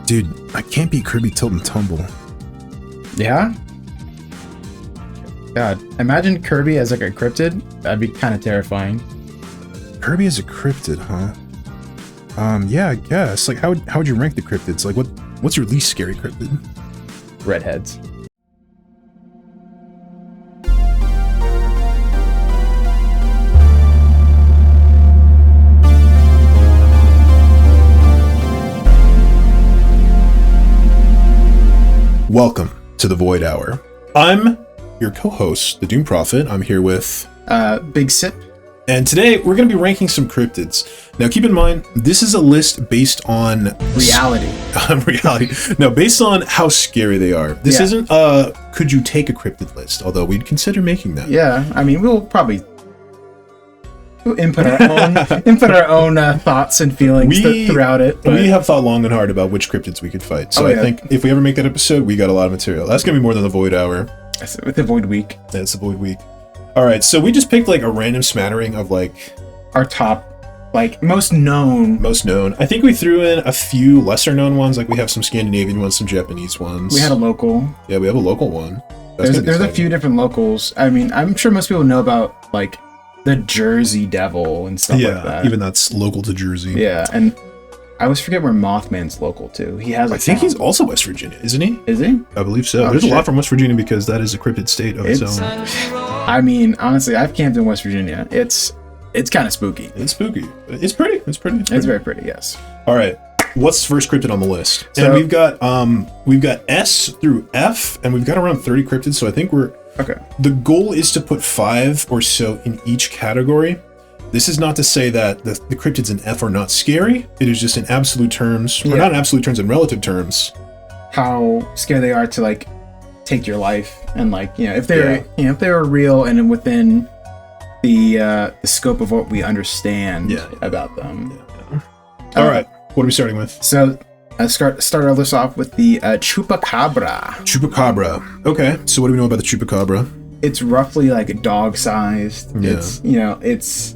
Dude, I can't beat Kirby Tilt and Tumble. Yeah? God, imagine Kirby as like a cryptid. That'd be kind of terrifying. Kirby is a cryptid, huh? Yeah, I guess. Like, how would you rank the cryptids? Like, what's your least scary cryptid? Redheads. Welcome to the Void Hour. I'm your co-host, the Doom Prophet. I'm here with Big Sip. And today we're going to be ranking some cryptids. Now keep in mind, this is a list based on reality. No, based on how scary they are. This isn't could you take a cryptid list, although we'd consider making that. Yeah, I mean, we'll input our own thoughts and feelings throughout it. But we have thought long and hard about which cryptids we could fight. So I think if we ever make that episode, we got a lot of material. That's going to be more than the Void Hour. With the Void Week. That's the Void Week. All right, so we just picked like a random smattering of like our top, like most known. I think we threw in a few lesser known ones. Like we have some Scandinavian ones, some Japanese ones. We had a local. Yeah, we have a local one. There's a few different locals. I mean, I'm sure most people know about like the Jersey Devil and stuff like that. Even that's local to Jersey. Yeah, and I always forget where Mothman's local to. He has. I think he's also West Virginia, isn't he? Is he? I believe so. There's a lot from West Virginia because that is a cryptid state of its own. I mean, honestly, I've camped in West Virginia. It's kind of spooky. It's spooky. It's pretty. It's very pretty. Yes. All right. What's the first cryptid on the list? So, and we've got S through F, and we've got around 30 cryptids. So I think we're okay. The goal is to put 5 or so in each category. This is not to say that the cryptids in F are not scary. It is just in absolute terms, or not in absolute terms, in relative terms, how scary they are to like take your life, and like if they're real and within the scope of what we understand about them. Yeah. All right, what are we starting with? So start our list off with the chupacabra. Chupacabra. Okay, so what do we know about the chupacabra? It's roughly like dog-sized. Yeah. It's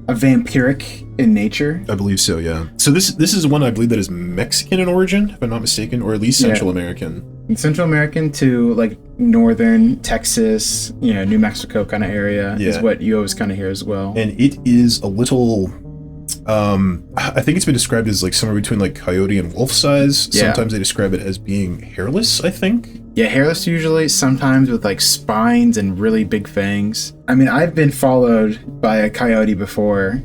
a vampiric in nature. I believe so, yeah. So this is one I believe that is Mexican in origin, if I'm not mistaken, or at least Central American. Central American to like northern Texas, New Mexico kind of area is what you always kind of hear as well. And it is a little, I think it's been described as like somewhere between like coyote and wolf size. Yeah. Sometimes they describe it as being hairless, I think. Yeah, hairless usually, sometimes with like spines and really big fangs. I mean, I've been followed by a coyote before.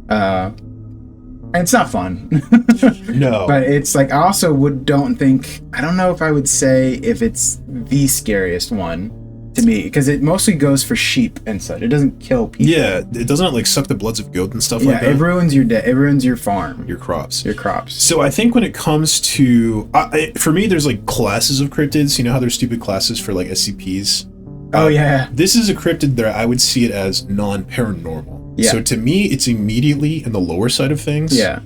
And it's not fun. No. But it's like, I also I don't know if I would say if it's the scariest one to me, because it mostly goes for sheep and such. It doesn't kill people. Yeah, it doesn't like suck the bloods of goat and stuff like that. Yeah, it ruins your farm. Your crops. So I think when it comes to, for me, there's like classes of cryptids. You know how there's stupid classes for like SCPs? Oh, yeah. This is a cryptid that I would see it as non-paranormal. Yeah. So to me, it's immediately in the lower side of things. Yeah.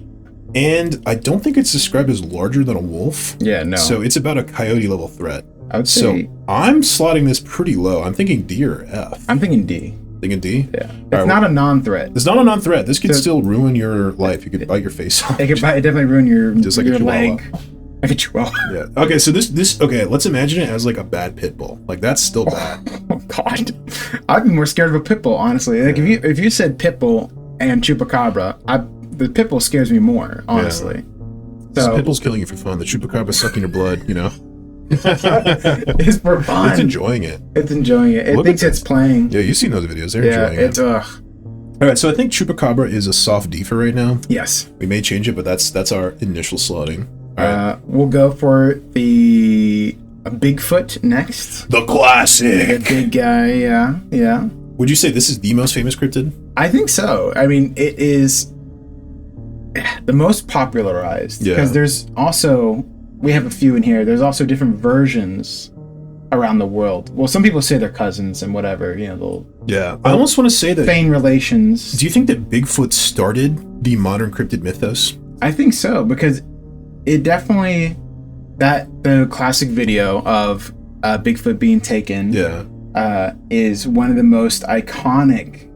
And I don't think it's described as larger than a wolf. Yeah, no. So it's about a coyote level threat. I would say. So I'm slotting this pretty low. I'm thinking D or F. I'm thinking D. Thinking D? Yeah. It's not a non-threat. It's not a non-threat. This could still ruin your life. You could bite your face off. It could definitely ruin your leg. Like a chihuahua. Yeah. Okay, so this let's imagine it as like a bad pit bull. Like that's still bad. Oh God. I'd be more scared of a pit bull, honestly. Like if you said pit bull and chupacabra, the pit bull scares me more, honestly. Yeah. So pit bull's killing you for fun. The chupacabra's sucking your blood, It's for fun. It's enjoying it. It thinks it's playing. Yeah, you've seen those videos. They're enjoying it. All right, so I think chupacabra is a soft D for right now. Yes. We may change it, but that's our initial slotting. All right. We'll go for the Bigfoot next. The classic. The big guy, yeah. Would you say this is the most famous cryptid? I think so. I mean, it is the most popularized because there's also, we have a few in here. There's also different versions around the world. Well, some people say they're cousins and whatever, I almost want to say that feign relations. Do you think that Bigfoot started the modern cryptid mythos? I think so, because it definitely, the classic video of Bigfoot being taken is one of the most iconic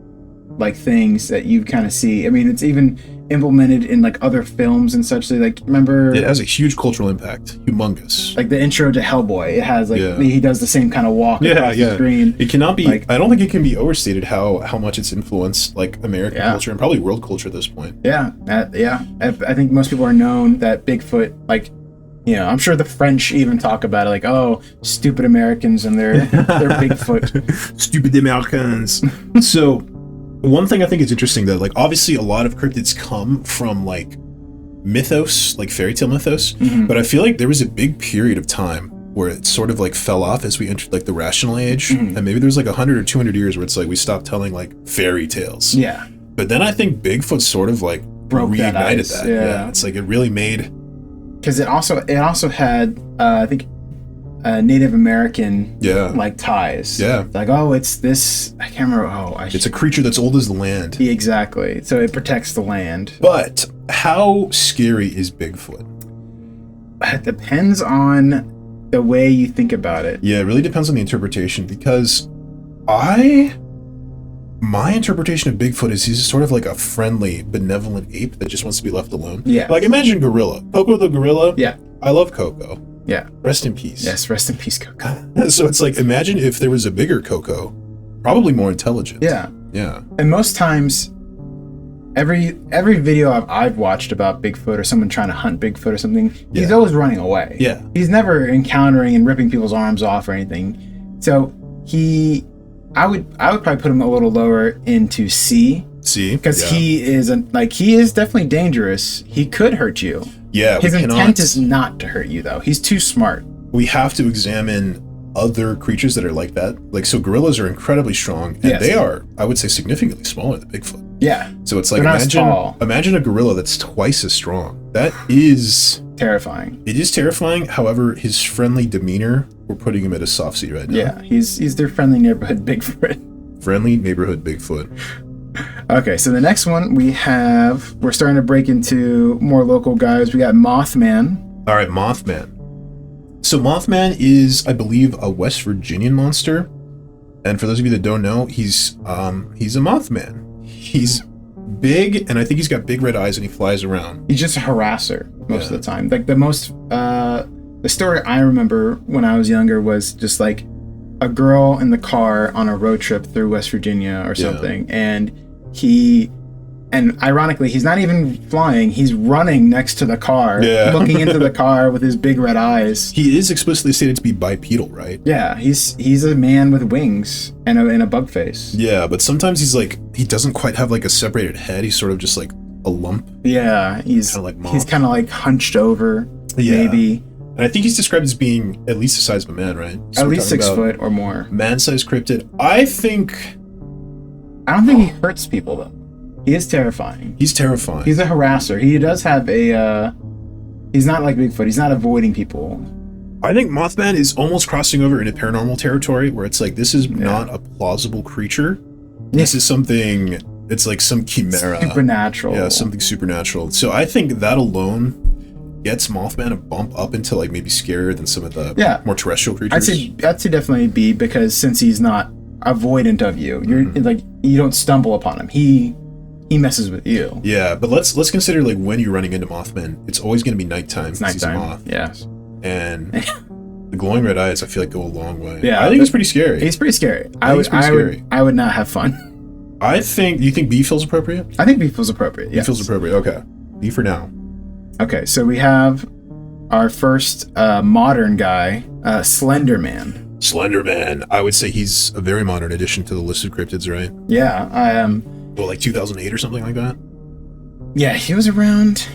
like things that you kind of see. I mean, it's even implemented in like other films and such. So, like, remember, it has a huge cultural impact, humongous. Like the intro to Hellboy, it has like he does the same kind of walk across the screen. It cannot be. Like, I don't think it can be overstated how much it's influenced like American culture and probably world culture at this point. Yeah. I think most people are known that Bigfoot, like, you know, I'm sure the French even talk about it, like, oh, stupid Americans and their Bigfoot. Stupid Americans. So, one thing I think is interesting that, like, obviously a lot of cryptids come from like mythos, like fairy tale mythos, but I feel like there was a big period of time where it sort of like fell off as we entered like the rational age, and maybe there's like 100 or 200 years where it's like we stopped telling like fairy tales. Yeah. But then I think Bigfoot sort of like reignited that. Yeah. It's like it really made, because it also had I think Native American like ties. Yeah. Like, oh, it's this, I can't remember. It's a creature that's old as the land. Yeah, exactly. So it protects the land. But how scary is Bigfoot? It depends on the way you think about it. Yeah, it really depends on the interpretation, because my interpretation of Bigfoot is he's sort of like a friendly, benevolent ape that just wants to be left alone. Yeah. Like, imagine gorilla. Coco the gorilla. Yeah. I love Coco. Yeah. Rest in peace. Yes, rest in peace, Coco. So it's like, imagine if there was a bigger Coco, probably more intelligent. Yeah. Yeah. And most times, every video I've watched about Bigfoot or someone trying to hunt Bigfoot or something, he's always running away. Yeah. He's never encountering and ripping people's arms off or anything. So I would probably put him a little lower into C. Because he is definitely dangerous. He could hurt you. Yeah. His intent is not to hurt you, though. He's too smart. We have to examine other creatures that are like that. Like, so gorillas are incredibly strong, and they are, I would say, significantly smaller than Bigfoot. Yeah. So it's like, imagine a gorilla that's twice as strong. That is terrifying. It is terrifying. However, his friendly demeanor, we're putting him at a soft seat right now. Yeah, he's their friendly neighborhood Bigfoot. Friendly neighborhood Bigfoot. Okay, so the next one we're starting to break into more local guys. We got Mothman. All right, Mothman. So Mothman is, I believe, a West Virginian monster. And for those of you that don't know, he's a Mothman. He's big, and I think he's got big red eyes, and he flies around. He's just a harasser most of the time. Like the story I remember when I was younger was just like a girl in the car on a road trip through West Virginia or something, and ironically, he's not even flying. He's running next to the car, looking into the car with his big red eyes. He is explicitly stated to be bipedal, right? Yeah, he's a man with wings and a bug face. Yeah, but sometimes he's like, he doesn't quite have like a separated head. He's sort of just like a lump. Yeah, he's kind of like hunched over, maybe. And I think he's described as being at least the size of a man, right? So at least 6 foot or more. Man-sized cryptid. I don't think he hurts people, though. He is terrifying. He's terrifying. He's a harasser. He does have he's not like Bigfoot. He's not avoiding people. I think Mothman is almost crossing over into paranormal territory, where it's like, this is not a plausible creature. This is something, it's like some chimera. Supernatural. Yeah, something supernatural. So I think that alone gets Mothman a bump up into like maybe scarier than some of the more terrestrial creatures. I'd say definitely B, because since he's not avoidant of you, you're like, you don't stumble upon him. He messes with you. Yeah, but let's consider like when you're running into Mothman, it's always going to be nighttime. It's nighttime. He's a moth. Yeah. And the glowing red eyes, I feel like, go a long way. Yeah, I think it's pretty scary. He's pretty scary. I would not have fun. Do you think B feels appropriate? I think B feels appropriate. Yeah. B feels appropriate. Okay. B for now. Okay, so we have our first modern guy, Slenderman. Slenderman. I would say he's a very modern addition to the list of cryptids, right? Yeah, Well, like 2008 or something like that? Yeah, he was around,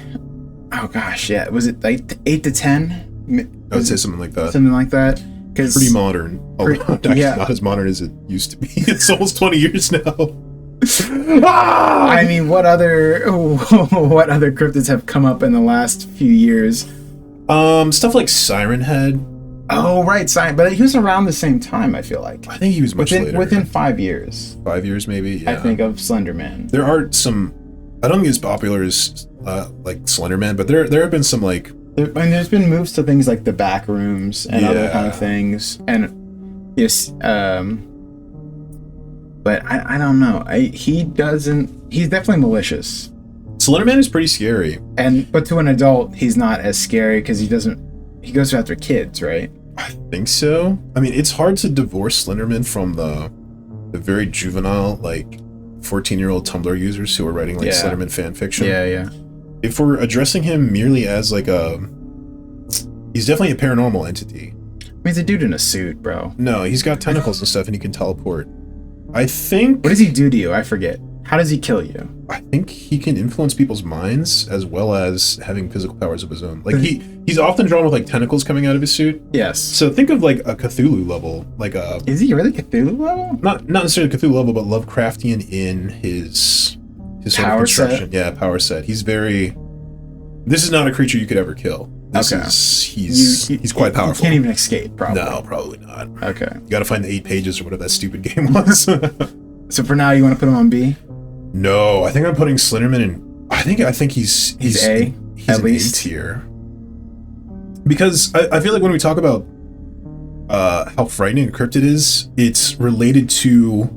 oh gosh, yeah. Was it like 8 to 10? I would say something like that. Something like that. Pretty modern. Not as modern as it used to be. It's almost 20 years now. I mean, what other cryptids have come up in the last few years? Stuff like Siren Head. Oh, right, but he was around the same time, I feel like. I think he was much later. Within 5 years. 5 years, maybe, yeah. I think of Slenderman. There are some, I don't think it's popular as like Slenderman, but there have been some like... there's been moves to things like the back rooms and other kind of things. And yes, but I don't know. He's definitely malicious. Slenderman is pretty scary. But to an adult, he's not as scary because he goes after kids, right? I think so. I mean, it's hard to divorce Slenderman from the very juvenile, like 14-year-old Tumblr users who are writing like Slenderman fan fiction. Yeah. If we're addressing him merely as like he's definitely a paranormal entity. I mean, he's a dude in a suit, bro. No, he's got tentacles and stuff, and he can teleport. I think. What does he do to you? I forget. How does he kill you? I think he can influence people's minds as well as having physical powers of his own. Like he's often drawn with like tentacles coming out of his suit. Yes. So think of like a Cthulhu level, like a. Is he really Cthulhu level? Not necessarily Cthulhu level, but Lovecraftian in his sort power of construction. Set? Yeah, power set. He's very. This is not a creature you could ever kill. He's quite powerful. You can't even escape, probably. No, probably not. Okay. You got to find the 8 pages or whatever that stupid game was. So for now, you want to put him on B? No, I think I'm putting Slenderman in. I think he's A. He's at an least A tier. Because I feel like when we talk about how frightening a cryptid is, it's related to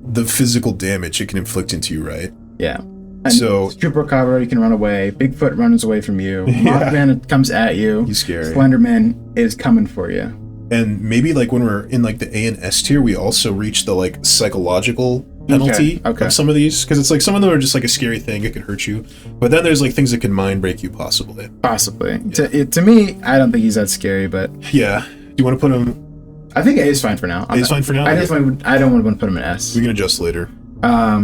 the physical damage it can inflict into you, right? Yeah. And so chupacabra, you can run away. Bigfoot runs away from you. Mothman comes at you. He's scary. Slenderman is coming for you. And maybe like when we're in like the A and S tier, we also reach the like psychological penalty of some of these, because it's like some of them are just like a scary thing, it could hurt you, but then there's like things that can mind break you possibly. Yeah. To me, I don't think he's that scary, but yeah. Do you want to put him? I think A is fine for now. A is fine for now. I don't want to put him in S. We can adjust later.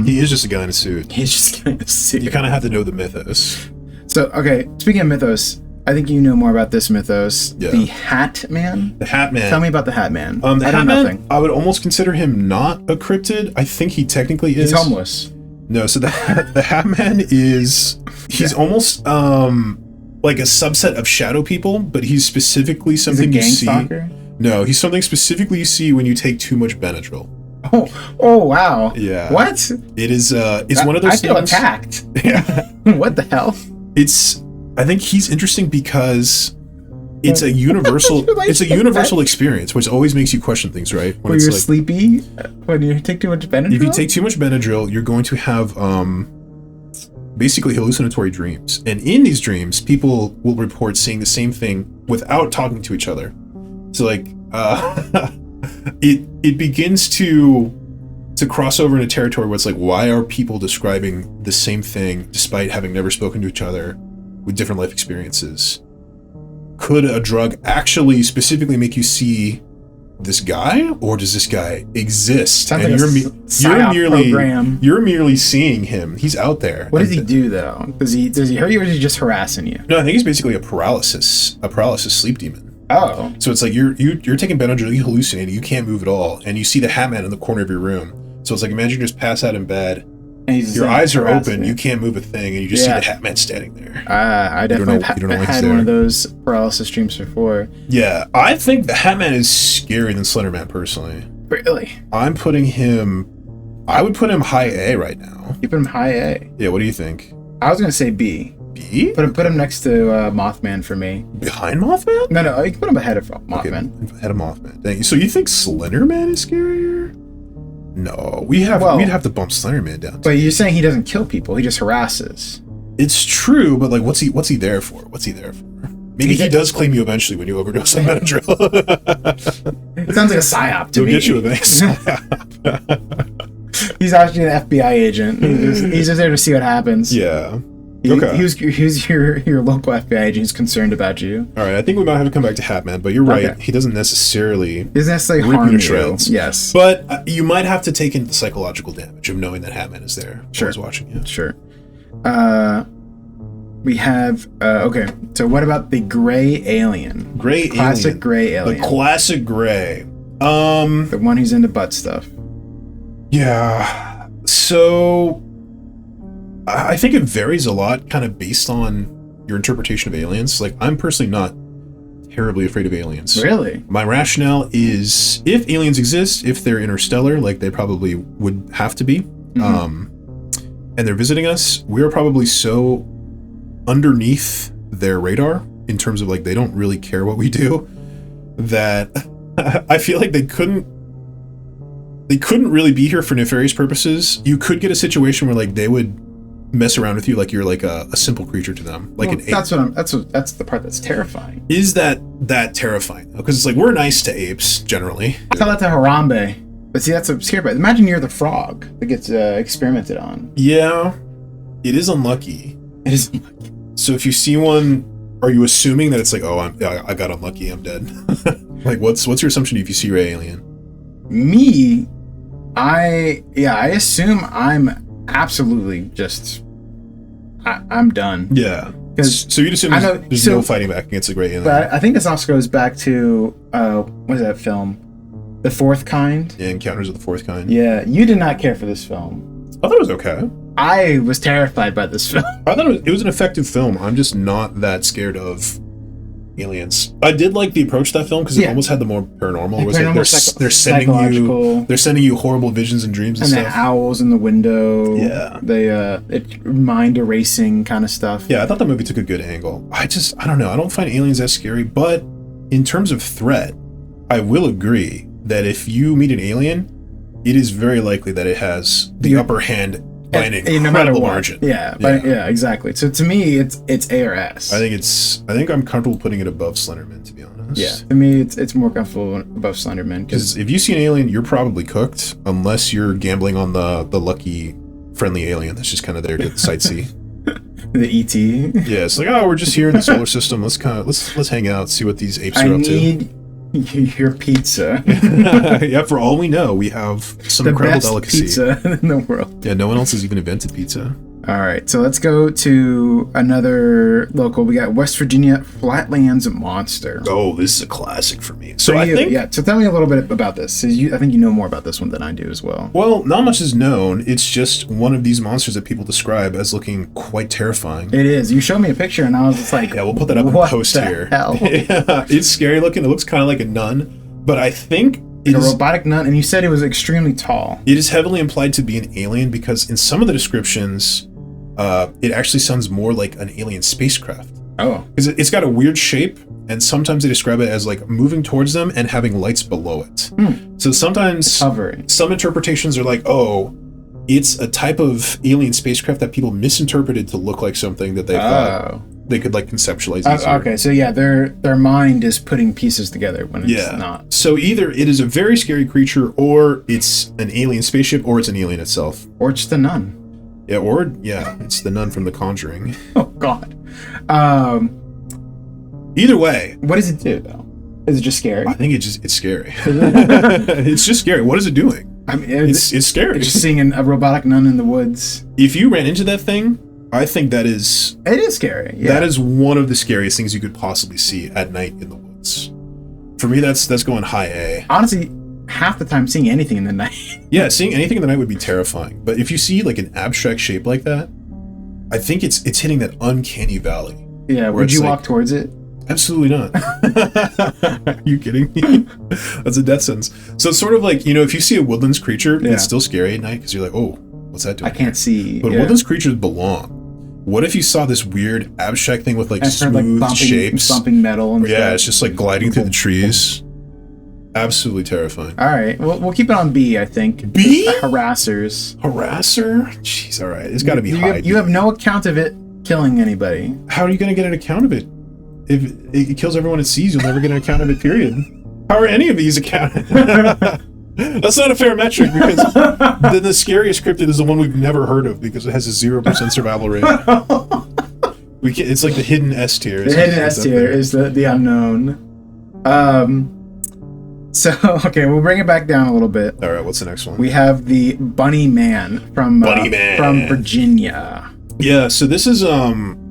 He is just a guy in a suit. He's just a guy in a suit. You kind of have to know the mythos. So okay, speaking of mythos, I think you know more about this mythos. Yeah. The Hatman. The Hatman. Tell me about the Hatman. The Hatman, I would almost consider him not a cryptid. I think he technically is. He's homeless. No, so the Hatman is he's almost like a subset of shadow people, but he's specifically something you see. Stalker? No, he's something specifically you see when you take too much Benadryl. Oh wow. Yeah. What? It is it's one of those things. I feel things. attacked. Yeah. What the hell? I think he's interesting because it's a universal experience, which always makes you question things, right? When you're sleepy, when you take too much Benadryl? If you take too much Benadryl, you're going to have basically hallucinatory dreams. And in these dreams, people will report seeing the same thing without talking to each other. So like it begins to cross over into territory where it's like, why are people describing the same thing despite having never spoken to each other with different life experiences? Could a drug actually specifically make you see this guy, or does this guy exist? Sounds and like you're merely seeing him. He's out there. What does he do though? Does he hurt you, or is he just harassing you? No, I think he's basically a paralysis sleep demon. Oh. So it's like you're taking Benadryl, you hallucinating, you can't move at all, and you see the Hatman in the corner of your room. So it's like, imagine you just pass out in bed, your eyes are open, you can't move a thing, and you just see the Hatman standing there. I definitely had one of those paralysis dreams before. Yeah, I think the Hatman is scarier than Slenderman, personally. Really? I would put him high A right now. You put him high A? Yeah, what do you think? I was going to say B. B? Put him next to Mothman for me. Behind Mothman? No, you can put him ahead of Mothman. Okay, ahead of Mothman. Dang. So you think Slenderman is scarier? No, we'd have to bump Slenderman down. But you're saying he doesn't kill people; he just harasses. It's true, but like, what's he there for? Maybe he does claim you eventually when you overdose on Benadryl. It sounds like a psyop to me. He'll get you a nice psyop. He's actually an FBI agent. He's just there to see what happens. Yeah. Okay. He's your local FBI agent who's concerned about you. All right, I think we might have to come back to Hatman, but you're right. Okay. He doesn't necessarily harm you. Shreds. Yes. But you might have to take into the psychological damage of knowing that Hatman is there. Sure. I was watching you. Sure. We have okay. So what about the gray alien? Classic gray alien. The classic gray. The one who's into butt stuff. Yeah. So I think it varies a lot, kind of based on your interpretation of aliens. Like, I'm personally not terribly afraid of aliens. Really? My rationale is, if aliens exist, if they're interstellar, like they probably would have to be, and they're visiting us, we're probably so underneath their radar in terms of like they don't really care what we do, that I feel like they couldn't really be here for nefarious purposes. You could get a situation where like they would mess around with you like you're like a simple creature to them, like an ape. That's the part that's terrifying. Is that terrifying? Because it's like we're nice to apes generally. I tell that to Harambe, but see, that's a scary part. Imagine you're the frog that gets experimented on. Yeah, it is unlucky. It is unlucky. So if you see one, are you assuming that it's like, oh, I got unlucky, I'm dead? Like, what's your assumption if you see your alien? Me, I assume I'm absolutely just, I'm done. Yeah. So you'd assume there's no fighting back against the great alien. But I think this also goes back to, what is that film? The Fourth Kind? Yeah, Encounters of the Fourth Kind. Yeah, you did not care for this film. I thought it was okay. I was terrified by this film. I thought it was an effective film. I'm just not that scared of aliens. I did like the approach to that film because it almost had the more paranormal. It was like they're sending you horrible visions and dreams and stuff. And the owls in the window. Yeah. It mind erasing kind of stuff. Yeah, I thought that movie took a good angle. I don't know. I don't find aliens that scary, but in terms of threat, I will agree that if you meet an alien, it is very likely that it has the upper hand by an incredible margin. Yeah, exactly. So to me, it's A or S. I think I'm comfortable putting it above Slenderman, to be honest. Yeah, to me, it's more comfortable above Slenderman. Because if you see an alien, you're probably cooked, unless you're gambling on the lucky, friendly alien that's just kind of there to sightsee. The ET. Yeah, it's like, oh, we're just here in the solar system. Let's hang out, see what these apes are up to. I need your pizza. Yeah, for all we know, we have some incredible delicacy. Pizza in the world. Yeah, no one else has even invented pizza. All right, so let's go to another local. We got West Virginia Flatlands Monster. Oh, this is a classic for me. So so tell me a little bit about this. I think you know more about this one than I do as well. Well, not much is known. It's just one of these monsters that people describe as looking quite terrifying. It is. You showed me a picture, and I was just like, yeah, we'll put that up in post here. Hell? Yeah, it's scary looking. It looks kind of like a nun, but I think a robotic nun, and you said it was extremely tall. It is heavily implied to be an alien because in some of the descriptions, it actually sounds more like an alien spacecraft. Oh. Because it's got a weird shape, and sometimes they describe it as like moving towards them and having lights below it. So sometimes some interpretations are like, oh, it's a type of alien spacecraft that people misinterpreted to look like something that they thought they could like conceptualize. Okay, so yeah, their mind is putting pieces together when it's not. So either it is a very scary creature, or it's an alien spaceship, or it's an alien itself. Or just a nun. Yeah, it's the nun from The Conjuring. Oh, God. Either way. What does it do, though? Is it just scary? I think it's scary. It's just scary. What is it doing? I mean, it's scary. It's just seeing a robotic nun in the woods. If you ran into that thing, I think it is scary. Yeah. That is one of the scariest things you could possibly see at night in the woods. For me, that's going high A. Honestly, half the time seeing anything in the night. Yeah, seeing anything in the night would be terrifying. But if you see like an abstract shape like that, I think it's hitting that uncanny valley. Yeah, would you walk towards it? Absolutely not. Are you kidding me? That's a death sentence. So it's sort of like, if you see a woodlands creature, it's still scary at night because you're like, oh, what's that doing? I can't see. But woodlands creatures belong. What if you saw this weird abstract thing with like smooth shapes? Bumping metal and stuff. It's just like gliding through the trees. Absolutely terrifying. All right, we'll keep it on B, I think. B? Harassers. Harasser? Jeez, all right. It's got to be high. You have no account of it killing anybody. How are you going to get an account of it? If it kills everyone it sees, you'll never get an account of it, period. How are any of these accounted? That's not a fair metric because the scariest cryptid is the one we've never heard of because it has a 0% survival rate. It's like the hidden S tier. The hidden S tier is the unknown. So, okay, we'll bring it back down a little bit. All right, what's the next one? We have the Bunny Man from Virginia. Yeah, so this is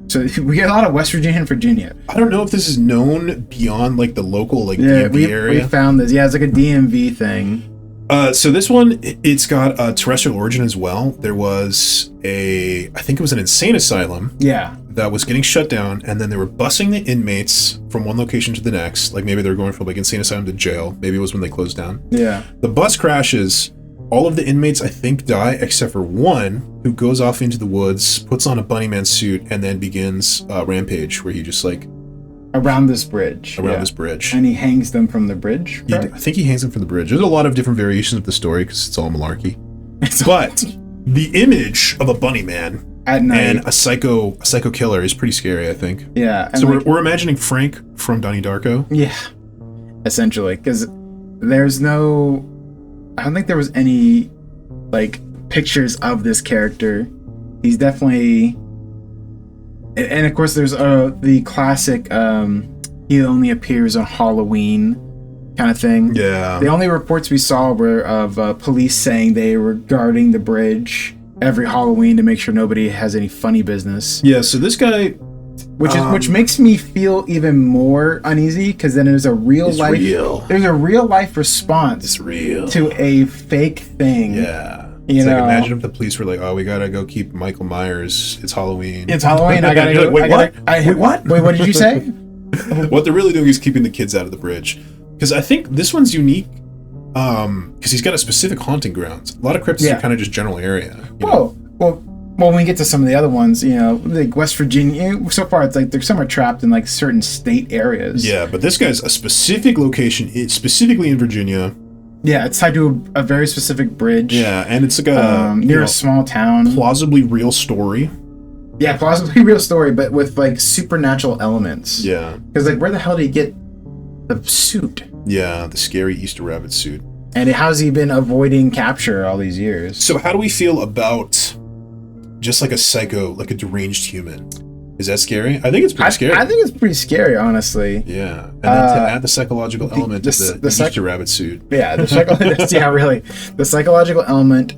So we get a lot of West Virginia and Virginia. I don't know if this is known beyond like the local DMV area. We found this. Yeah, it's like a DMV thing. So this one, it's got a terrestrial origin as well. There was I think it was an insane asylum. Yeah. That was getting shut down, and then they were busing the inmates from one location to the next. Like maybe they were going from like insane asylum to jail. Maybe it was when they closed down. Yeah. The bus crashes. All of the inmates, I think, die except for one who goes off into the woods, puts on a bunny man suit, and then begins a rampage where he just like around this bridge. This bridge. And he hangs them from the bridge. I think he hangs them from the bridge. There's a lot of different variations of the story because it's all malarkey. But the image of a bunny man At night. And a psycho killer is pretty scary, I think. Yeah. So we're imagining Frank from Donnie Darko. Yeah. Essentially, because there's no... I don't think there was any, like, pictures of this character. He's definitely... And, of course, there's the classic, he only appears on Halloween kind of thing. Yeah. The only reports we saw were of police saying they were guarding the bridge every Halloween to make sure nobody has any funny business. Yeah, so this guy... Which makes me feel even more uneasy, because then there's a real life response to a fake thing. Yeah. You know? Like, imagine if the police were like, "Oh, we gotta go keep Michael Myers. It's Halloween. It's Halloween. I gotta go. Wait, what? Wait, what? Wait, what did you say?" What they're really doing is keeping the kids out of the bridge, because I think this one's unique. Because he's got a specific haunting grounds. A lot of cryptids are kind of just general area. Well, when we get to some of the other ones, you know, like West Virginia, so far it's like some are trapped in like certain state areas. Yeah, but this guy's a specific location, specifically in Virginia. Yeah, it's tied to a very specific bridge. Yeah, and it's like a near a small town. Plausibly real story. Yeah, plausibly real story, but with like supernatural elements. Yeah. Because like, where the hell did he get the suit? Yeah, the scary Easter rabbit suit. And how's he been avoiding capture all these years? So how do we feel about just like a psycho, like a deranged human? Is that scary? I think it's pretty scary. I think it's pretty scary, honestly. Yeah. And then to add the psychological element of the Easter rabbit suit. Yeah, really. The psychological element,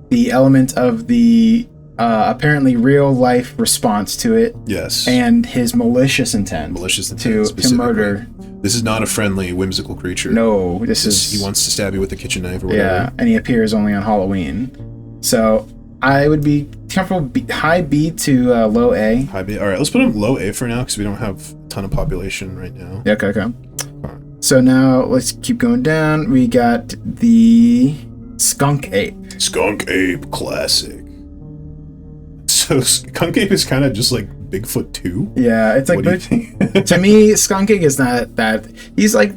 the element of the apparently real life response to it. Yes. And his malicious intent. To murder. This is not a friendly, whimsical creature. No, this is... He wants to stab you with a kitchen knife or whatever. Yeah, and he appears only on Halloween. So I would be comfortable high B to low A. High B. All right, let's put him low A for now because we don't have a ton of population right now. Yeah, okay. Right. So now let's keep going down. We got the skunk ape. Skunk ape, classic. So skunk ape is kind of just like Bigfoot 2? Yeah, it's like... To me, skunk ape is not that... He's like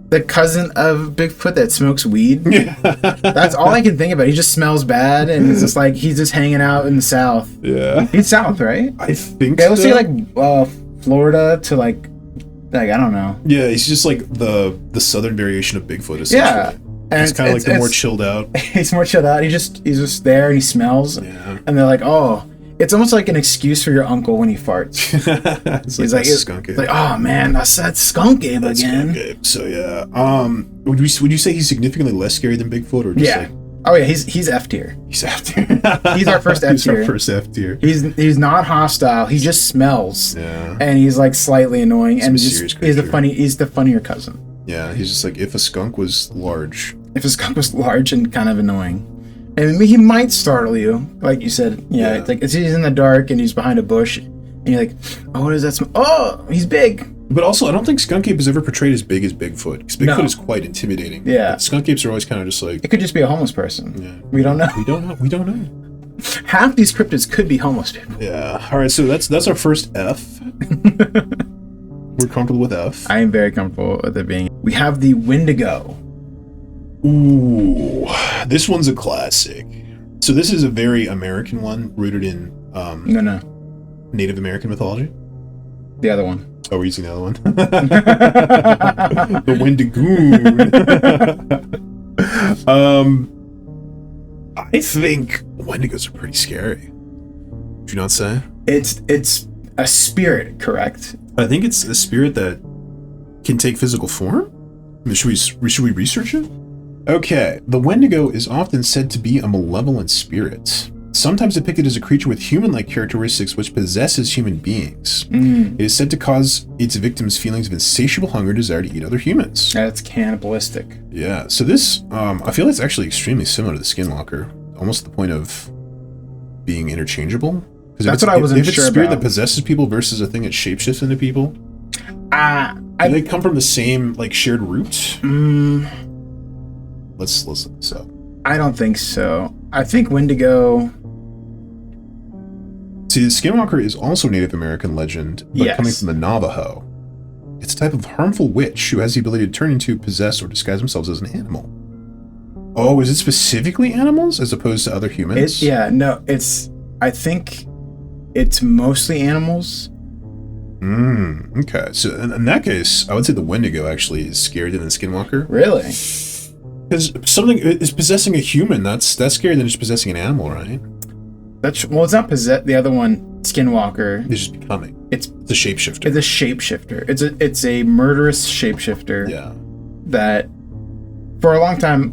the cousin of Bigfoot that smokes weed. Yeah. That's all I can think about. He just smells bad, and it's just like he's just hanging out in the South. Yeah. He's South, right? I think so. Let's say like Florida to like I don't know. Yeah, he's just like the southern variation of Bigfoot, essentially. Yeah. And he's kind of like the more chilled out. He's more chilled out. He's just there, and he smells. Yeah. And they're like, oh... It's almost like an excuse for your uncle when he farts. He's like skunk ape. Like, oh man, that's skunk ape again. Skunk ape. So yeah, would you say he's significantly less scary than Bigfoot, or just like... Oh yeah, he's F tier. He's F tier. He's our first F tier. He's our first F tier. He's not hostile. He just smells. Yeah. And he's like slightly annoying, and he's the funnier cousin. Yeah, he's just like if a skunk was large. If a skunk was large and kind of annoying. And he might startle you, like you said. Yeah, it's like he's in the dark and he's behind a bush, and you're like, "Oh, what does that smell? Oh, he's big." But also, I don't think skunk ape is ever portrayed as big as Bigfoot, because Bigfoot is quite intimidating. Yeah, but skunk apes are always kind of just like... It could just be a homeless person. Yeah, we don't know. We don't know. Half these cryptids could be homeless people. Yeah. All right, so that's our first F. We're comfortable with F. I am very comfortable with it being. We have the Wendigo. Ooh, this one's a classic. So this is a very American one, rooted in Native American mythology. The other one. Oh, we're using the other one. The Wendigoon. I think Wendigos are pretty scary. Would you not say? It's a spirit, correct? I think it's a spirit that can take physical form. I mean, should we research it? Okay, the Wendigo is often said to be a malevolent spirit, sometimes depicted as a creature with human-like characteristics which possesses human beings. It is said to cause its victims feelings of insatiable hunger, desire to eat other humans. That's cannibalistic. Yeah, so this, I feel it's actually extremely similar to the Skinwalker, almost to the point of being interchangeable. That's what I wasn't sure about. If it's a spirit that possesses people versus a thing that shapeshifts into people, do they come from the same, like, shared root? Let's listen. So I don't think so. I think Wendigo... See, the Skinwalker is also Native American legend, but coming from the Navajo. It's a type of harmful witch who has the ability to turn into, possess, or disguise themselves as an animal. Oh, is it specifically animals as opposed to other humans? I think it's mostly animals. Okay. So in that case, I would say the Wendigo actually is scarier than the Skinwalker. Really? Because something is possessing a human, that's scarier than just possessing an animal, right? Well, it's not the other one, Skinwalker. It's just becoming. It's a shapeshifter. It's a shapeshifter. It's a murderous shapeshifter. Yeah. That for a long time,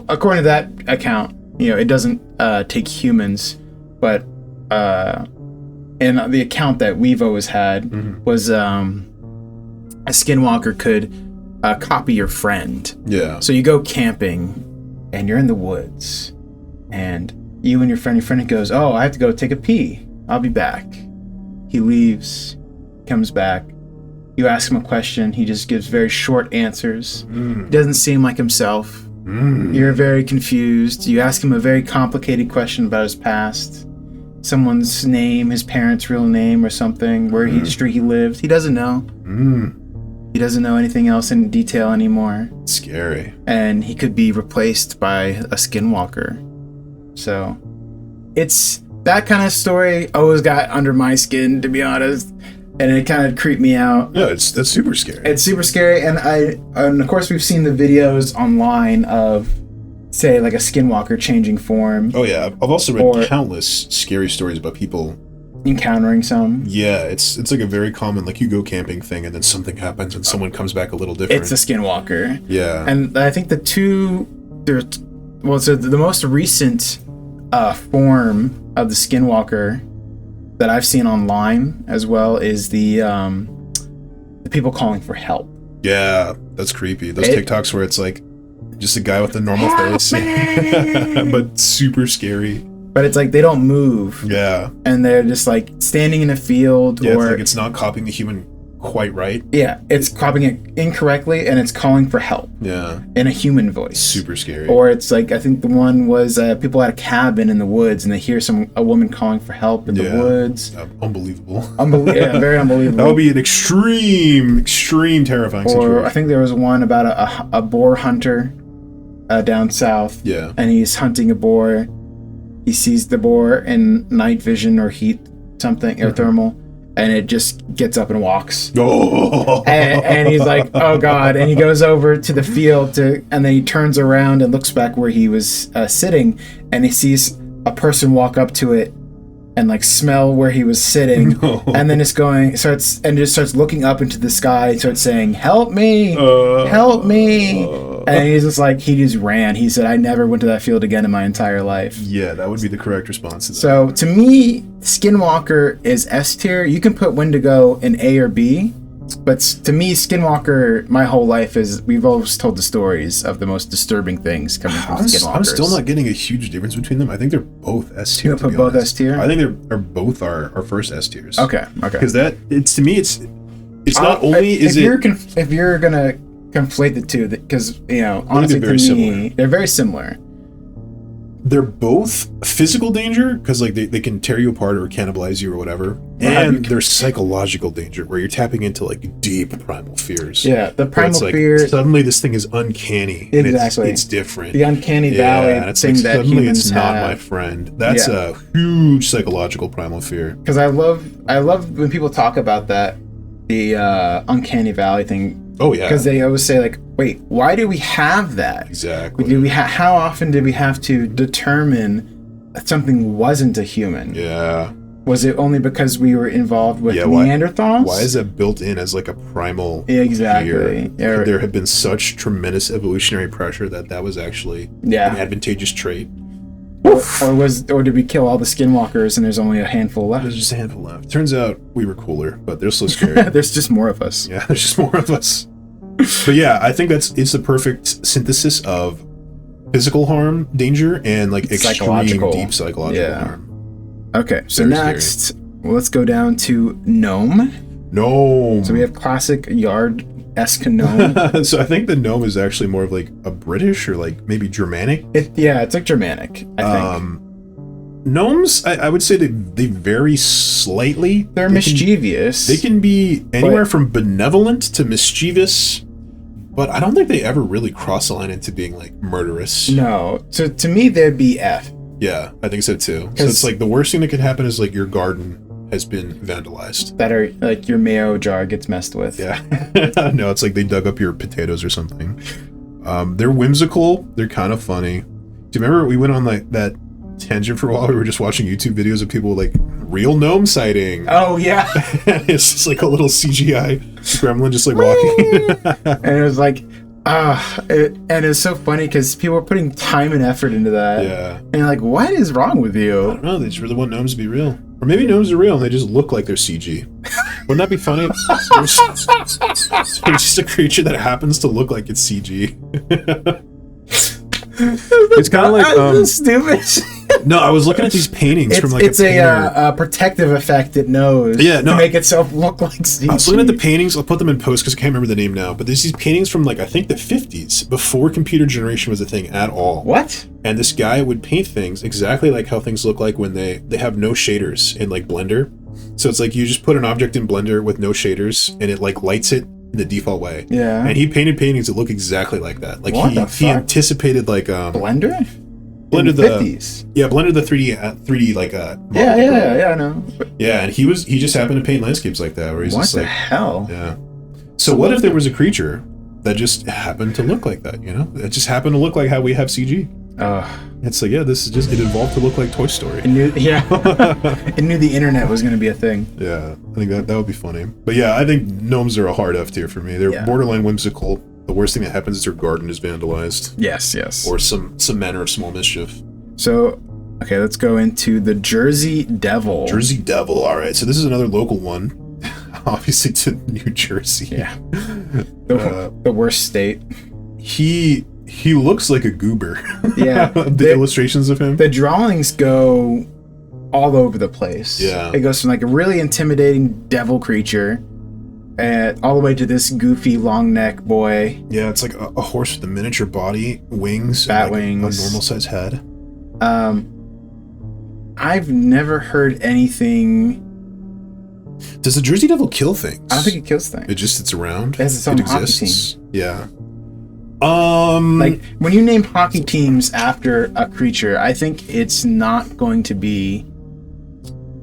according to that account, it doesn't take humans, but and the account that we've always had was a Skinwalker could copy your friend. Yeah. So you go camping, and you're in the woods, and you and your friend goes, "Oh, I have to go take a pee. I'll be back." He leaves, comes back. You ask him a question, he just gives very short answers. He doesn't seem like himself. You're very confused. You ask him a very complicated question about his past. Someone's name, his parents' real name or something, where street he lived. He doesn't know. He doesn't know anything else in detail anymore. Scary. And he could be replaced by a Skinwalker. So, it's that kind of story always got under my skin, to be honest. And it kind of creeped me out. Yeah, that's super scary. It's super scary, and of course we've seen the videos online of, say, like a Skinwalker changing form. Oh yeah, I've also read countless scary stories about people encountering some. Yeah, it's like a very common, like, you go camping thing, and then something happens, and someone comes back a little different. It's a Skinwalker. Yeah, and I think the most recent form of the Skinwalker that I've seen online as well is the people calling for help. Yeah, that's creepy. Those TikToks where it's like just a guy with a normal face, but super scary. But it's like they don't move. Yeah, and they're just like standing in a field, or it's like it's not copying the human quite right. Yeah, it's copying it incorrectly, and it's calling for help. Yeah, in a human voice. Super scary. Or it's like, I think the one was people at a cabin in the woods, and they hear a woman calling for help in the woods. Unbelievable. Yeah, very unbelievable. That would be an extreme terrifying situation. Or I think there was one about a boar hunter down south. Yeah, and he's hunting a boar. He sees the boar in night vision or heat something or thermal. And it just gets up and walks. Oh. And he's like, "Oh God!" And he goes over to the field and then he turns around and looks back where he was sitting, and he sees a person walk up to it and like smell where he was sitting, and then just starts looking up into the sky, and starts saying, "Help me! Help me!" And he's just like, he just ran. He said, "I never went to that field again in my entire life." Yeah, that would be the correct response to that. So to me, Skinwalker is S tier. You can put Wendigo in A or B, but to me, Skinwalker, my whole life we've always told the stories of the most disturbing things coming from Skinwalkers. I'm still not getting a huge difference between them. I think they're both S tier. You put both S tier? I think they're both our first S tiers. Okay. Because to me, it's not only if you're gonna conflate the two, because honestly, to me, they're very similar. They're both physical danger, because like they can tear you apart or cannibalize you or whatever, and they're psychological danger, where you're tapping into like deep primal fears. Yeah, the primal fear. Suddenly, this thing is uncanny. Exactly, and it's different. The uncanny valley thing that suddenly humans it's not have. my friend. That's a huge psychological primal fear. Because I love when people talk about that, the uncanny valley thing. Oh yeah, because they always say like, wait, why do we have that? Exactly. How often did we have to determine that something wasn't a human? Yeah. Was it only because we were involved with Neanderthals? Why is that built in as like a primal exactly fear? There had been such tremendous evolutionary pressure that was actually an advantageous trait. Or did we kill all the Skinwalkers and there's only a handful left? There's just a handful left. Turns out we were cooler, but they're still scary. There's just more of us. Yeah, there's just more of us. But yeah, I think it's the perfect synthesis of physical harm, danger, and like extreme deep psychological harm. Okay, so next, let's go down to gnome. So we have classic yard-esque gnome. So I think the gnome is actually more of like a British or like maybe Germanic. It's like Germanic, I think. Gnomes, I would say they vary slightly. They're mischievous. They can be anywhere from benevolent to mischievous, but I don't think they ever really cross the line into being like murderous. No. So to me, they'd be F. Yeah, I think so too. So it's like the worst thing that could happen is like your garden has been vandalized. That are like your mayo jar gets messed with. Yeah. No, it's like they dug up your potatoes or something. They're whimsical. They're kind of funny. Do you remember we went on like that tangent for a while? We were just watching YouTube videos of people like real gnome sighting. Oh yeah. It's just like a little CGI gremlin just like walking. And it was like, and it's so funny because people are putting time and effort into that. Yeah. And you're like, what is wrong with you? I don't know. They just really want gnomes to be real. Or maybe gnomes are real and they just look like they're CG. Wouldn't that be funny? There's just a creature that happens to look like it's CG. It's kind of like stupid. No, I was looking at these paintings from like it's a protective effect it knows. Yeah, no, to make itself look like CG. I was looking at the paintings. I'll put them in post because I can't remember the name now. But there's these paintings from like I think the 50s, before computer generation was a thing at all. What? And this guy would paint things exactly like how things look like when they have no shaders in like Blender. So it's like you just put an object in Blender with no shaders and it like lights it in the default way. Yeah. And he painted paintings that look exactly like that. Like he anticipated like Blender? Blender the 50s. Yeah, Blender the 3D like yeah, I know. Yeah, and he just happened to paint landscapes like that where he's just like, what the hell? Yeah. So what if there was a creature that just happened to look like that, you know? It just happened to look like how we have CG. It's like, yeah, this is just, it evolved to look like Toy Story. It knew the internet was going to be a thing. Yeah, I think that would be funny. But yeah, I think gnomes are a hard F tier for me. They're borderline whimsical. The worst thing that happens is their garden is vandalized. Yes. Or some manner of small mischief. So, okay, let's go into the Jersey Devil. Jersey Devil, all right. So this is another local one, obviously to New Jersey. Yeah. The worst state. He looks like a goober. Yeah. the illustrations of him. The drawings go all over the place. Yeah. It goes from like a really intimidating devil creature all the way to this goofy long neck boy. Yeah, it's like a horse with a miniature body, wings, bat like wings, a normal size head. I've never heard anything. Does the Jersey Devil kill things? I don't think it kills things. It's around. It has its own hockey team. Yeah. Like when you name hockey teams after a creature, I think it's not going to be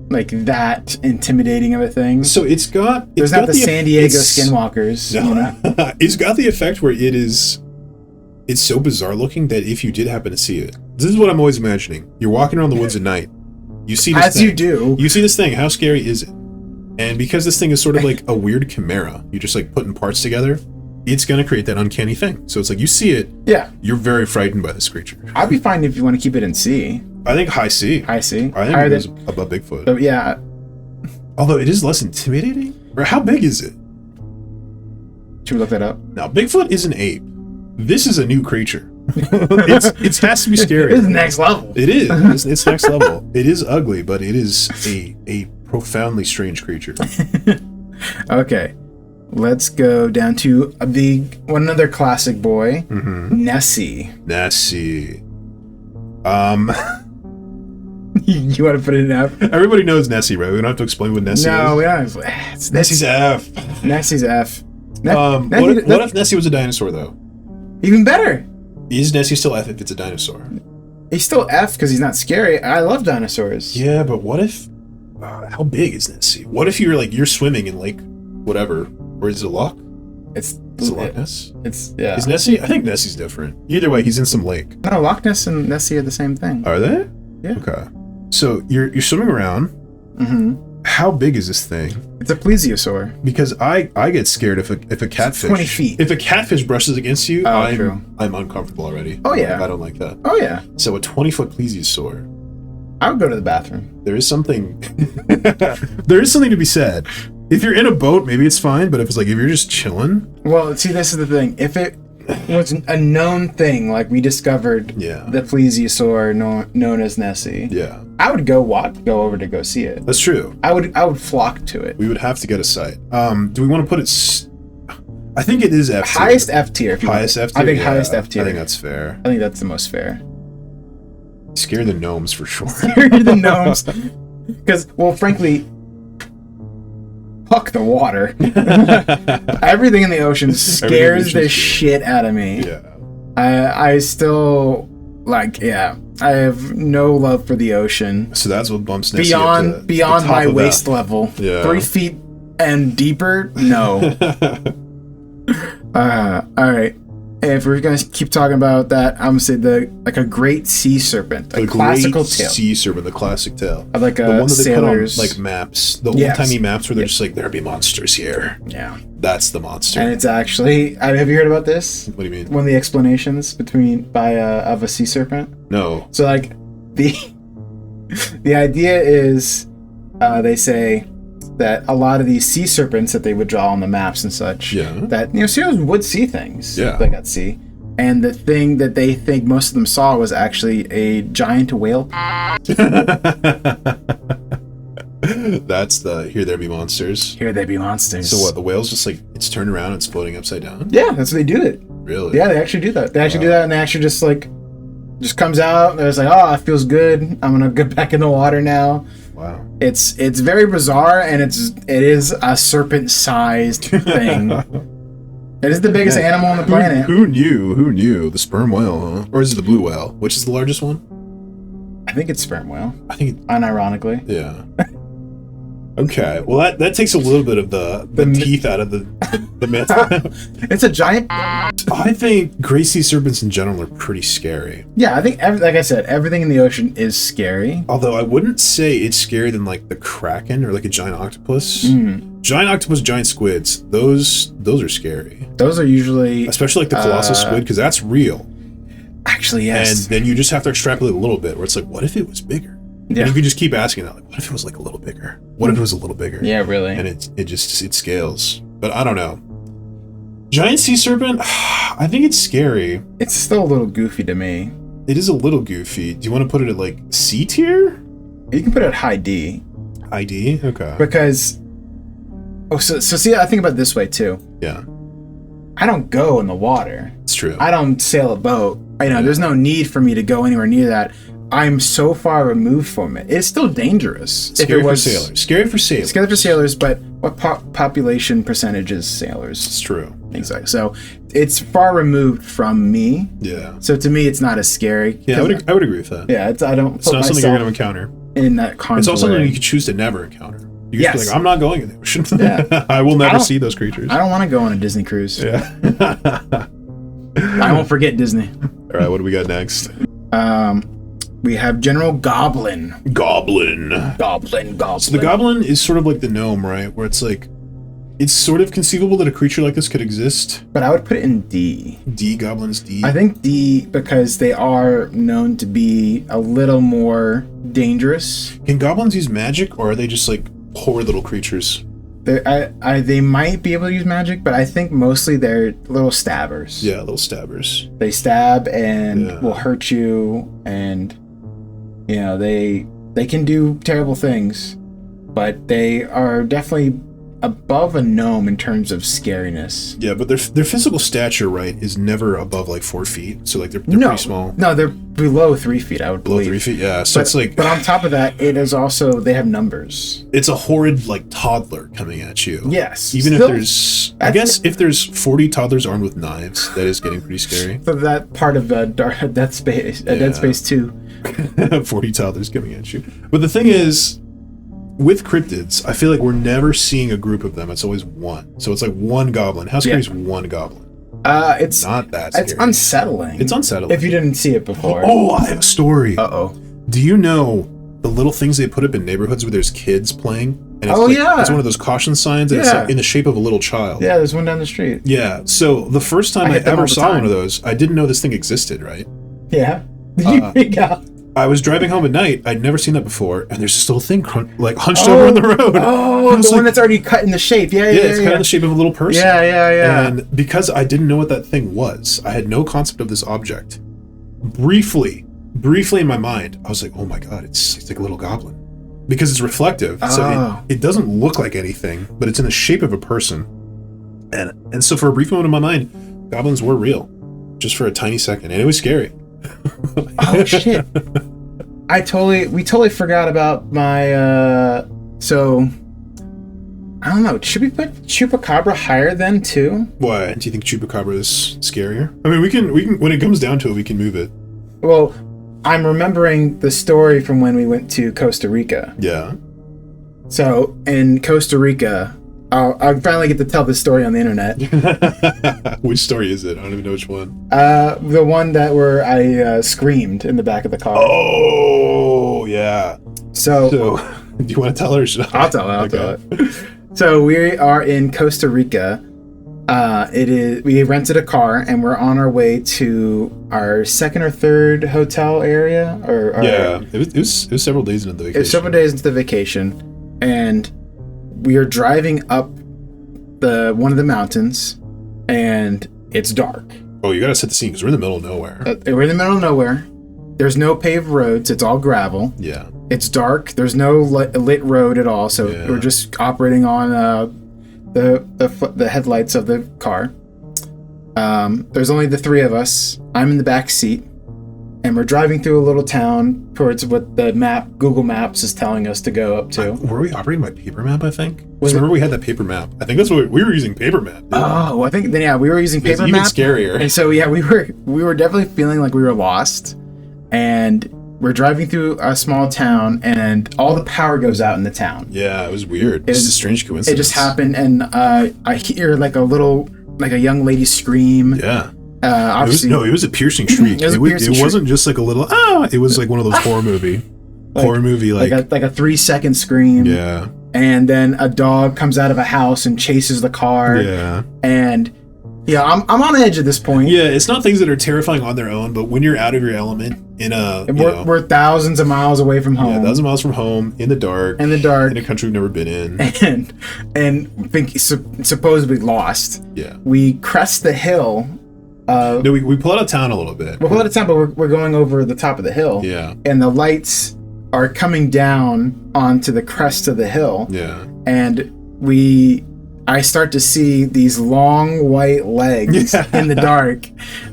like that intimidating of a thing. So it's got the San Diego Skinwalkers. No, you know? It's got the effect where it's so bizarre looking that if you did happen to see it, this is what I'm always imagining. You're walking around the woods at night. You see this thing. You do. You see this thing. How scary is it? And because this thing is sort of like a weird chimera, you're just like putting parts together. It's going to create that uncanny thing. So it's like you see it. Yeah. You're very frightened by this creature. I'd be fine if you want to keep it in C. I think high C. High C. I think it goes above Bigfoot. So, yeah. Although it is less intimidating. Or how big is it? Should we look that up? Now, Bigfoot is an ape. This is a new creature. It has to be scary. It's next level. It is. It's next level. It is ugly, but it is a profoundly strange creature. Okay. Let's go down to another classic boy, Nessie. Nessie. You want to put it in F? Everybody knows Nessie, right? We don't have to explain what Nessie is. No, we don't. Nessie's F. Nessie's F. What if Nessie was a dinosaur, though? Even better. Is Nessie still F if it's a dinosaur? He's still F because he's not scary. I love dinosaurs. Yeah, but what if... how big is Nessie? What if you're swimming in Lake whatever... Or is it a loch? Is it Loch Ness? Yeah. Is Nessie? I think Nessie's different. Either way, he's in some lake. No, Loch Ness and Nessie are the same thing. Are they? Yeah. Okay. So you're swimming around. Mm-hmm. How big is this thing? It's a plesiosaur. Because I get scared if a catfish... It's 20 feet. If a catfish brushes against you, true. I'm uncomfortable already. Oh, yeah. I don't like that. Oh, yeah. So a 20-foot plesiosaur. I would go to the bathroom. There is something... there is something to be said. If you're in a boat, maybe it's fine, but if you're just chilling... Well, see, this is the thing. If it was a known thing, like we discovered the plesiosaur known as Nessie, I would go over to go see it. That's true. I would flock to it. We would have to get a site. Do we want to put it... I think it is F tier. Highest F tier. Highest F tier? I think highest F tier. I think that's fair. I think that's the most fair. Scare the gnomes for sure. Scare the gnomes. Because, well, frankly... Fuck the water. Everything in the ocean scares the shit out of me. Yeah. I still Like, yeah, I have no love for the ocean. So that's what bumps Nessie up beyond my waist level. Yeah. 3 feet and deeper, no. All right. If we're gonna keep talking about that, I'm gonna say a great sea serpent, a classical tale. Sea serpent, the classic tale. Of like the one that they sailors, put on like maps, the old-timey maps where they're just like, there be monsters here. Yeah, that's the monster. And it's actually, have you heard about this? What do you mean? One of the explanations of a sea serpent. No. So like the idea is, they say that a lot of these sea serpents that they would draw on the maps and such, that sailors would see things like at sea, and the thing that they think most of them saw was actually a giant whale. That's the here there be monsters. Here there be monsters. So what? The whale's just like it's turned around, it's floating upside down. Yeah, that's what they do it. Really? Yeah, they actually do that. They actually do that, and they actually just comes out. And it's like, oh, it feels good. I'm gonna get back in the water now. Wow. It's very bizarre, and it is a serpent-sized thing. It is the biggest animal on the planet. Who knew? The sperm whale, huh? Or is it the blue whale? Which is the largest one? I think it's sperm whale. I think unironically. Yeah. Okay. Well, that takes a little bit of the teeth out of the myth. It's a giant. I think gray sea serpents in general are pretty scary. Yeah, I think like I said, everything in the ocean is scary. Although I wouldn't say it's scarier than like the kraken or like a giant octopus. Giant octopus, giant squids. Those are scary. Those are usually, especially like the colossal squid, because that's real. Actually, yes. And then you just have to extrapolate a little bit, where it's like, what if it was bigger? Yeah. And you could just keep asking that, like, what if it was like a little bigger? What if it was a little bigger? Yeah, really. And it scales. But I don't know. Giant sea serpent, I think it's scary. It's still a little goofy to me. It is a little goofy. Do you want to put it at like C tier? You can put it at high D. High D? Okay. Because so see, I think about it this way too. Yeah. I don't go in the water. It's true. I don't sail a boat. There's no need for me to go anywhere near that. I'm so far removed from it. It's still dangerous. Scary for sailors. Scary for sailors, but what population percentage is sailors? It's true. Exactly. So it's far removed from me. Yeah. So to me, it's not as scary. Yeah, I would agree with that. Yeah, it's not something you're going to encounter. In that context. It's also something you could choose to never encounter. You can be like, I'm not going in the ocean. Yeah. I will never see those creatures. I don't want to go on a Disney cruise. Yeah. I won't forget Disney. All right, what do we got next? We have General Goblin. Goblin. So the goblin is sort of like the gnome, right? Where it's like, it's sort of conceivable that a creature like this could exist. But I would put it in D. D, goblins, D. I think D, because they are known to be a little more dangerous. Can goblins use magic, or are they just like poor little creatures? They might be able to use magic, but I think mostly they're little stabbers. Yeah, little stabbers. They stab and will hurt you, and they can do terrible things, but they are definitely above a gnome in terms of scariness. Yeah, but their physical stature, right, is never above like 4 feet. So like they're pretty small. No, they're below 3 feet, I would believe. Below 3 feet, yeah. So it's like, but on top of that, it is also, they have numbers. It's a horrid like toddler coming at you. Yes. Even if there's, I guess if there's 40 toddlers armed with knives, that is getting pretty scary. So that part of Dead Space 2. 40 toddlers coming at you. But the thing is, with cryptids, I feel like we're never seeing a group of them. It's always one. So it's like one goblin. How scary is one goblin? It's not that scary. It's unsettling. It's unsettling. If you didn't see it before. Oh, I have a story. Uh-oh. Do you know the little things they put up in neighborhoods where there's kids playing? And it's it's one of those caution signs, and it's like in the shape of a little child. Yeah, there's one down the street. Yeah. So the first time I ever saw one of those, I didn't know this thing existed, right? Yeah. Did you freak out? I was driving home at night. I'd never seen that before, and there's this little thing hunched over on the road. Oh, the one that's already cut in the shape. Yeah, it's cut in the shape of a little person. Yeah. And because I didn't know what that thing was, I had no concept of this object. Briefly in my mind, I was like, "Oh my god, it's like a little goblin," because it's reflective. So it doesn't look like anything, but it's in the shape of a person. And so for a brief moment in my mind, goblins were real, just for a tiny second, and it was scary. Oh shit! We totally forgot about my. So I don't know. Should we put chupacabra higher then too? Why do you think chupacabra is scarier? I mean, we can when it comes down to it, we can move it. Well, I'm remembering the story from when we went to Costa Rica. Yeah. So in Costa Rica, I'll finally get to tell this story on the internet. Which story is it? I don't even know which one. The one that where I screamed in the back of the car. Oh, yeah. So do you want to tell her? Or should I? I'll tell it. So we are in Costa Rica. We rented a car and we're on our way to our second or third hotel area. It was several days into the vacation. It was several days into the vacation, and we are driving up one of the mountains, and it's dark. Oh, you gotta set the scene because we're in the middle of nowhere. We're in the middle of nowhere. There's no paved roads. It's all gravel. Yeah. It's dark. There's no lit road at all. So we're just operating on the headlights of the car. There's only the three of us. I'm in the back seat, and we're driving through a little town towards what the Google Maps is telling us to go up to. Were we operating by paper map? I think. Remember we had that paper map. I think that's what we were using. Paper map. Oh, I think we were using paper map. Even scarier. And so we were definitely feeling like we were lost, and we're driving through a small town, and all the power goes out in the town. Yeah, it was weird. It's a strange coincidence. It just happened, and I hear like a young lady scream. Yeah. Obviously, it was a piercing shriek. It wasn't just like a little it was like one of those horror movie like a 3-second scream. Yeah. And then a dog comes out of a house and chases the car. Yeah. And I'm on edge at this point. Yeah, it's not things that are terrifying on their own, but when you're out of your element we're thousands of miles away from home. Yeah, thousands of miles from home, in the dark. In a country we've never been in. And think supposedly lost. Yeah. We crest the hill. No, we pull out of town a little bit. We pull out of town, but we're going over the top of the hill. Yeah. And the lights are coming down onto the crest of the hill. Yeah. And I start to see these long white legs in the dark.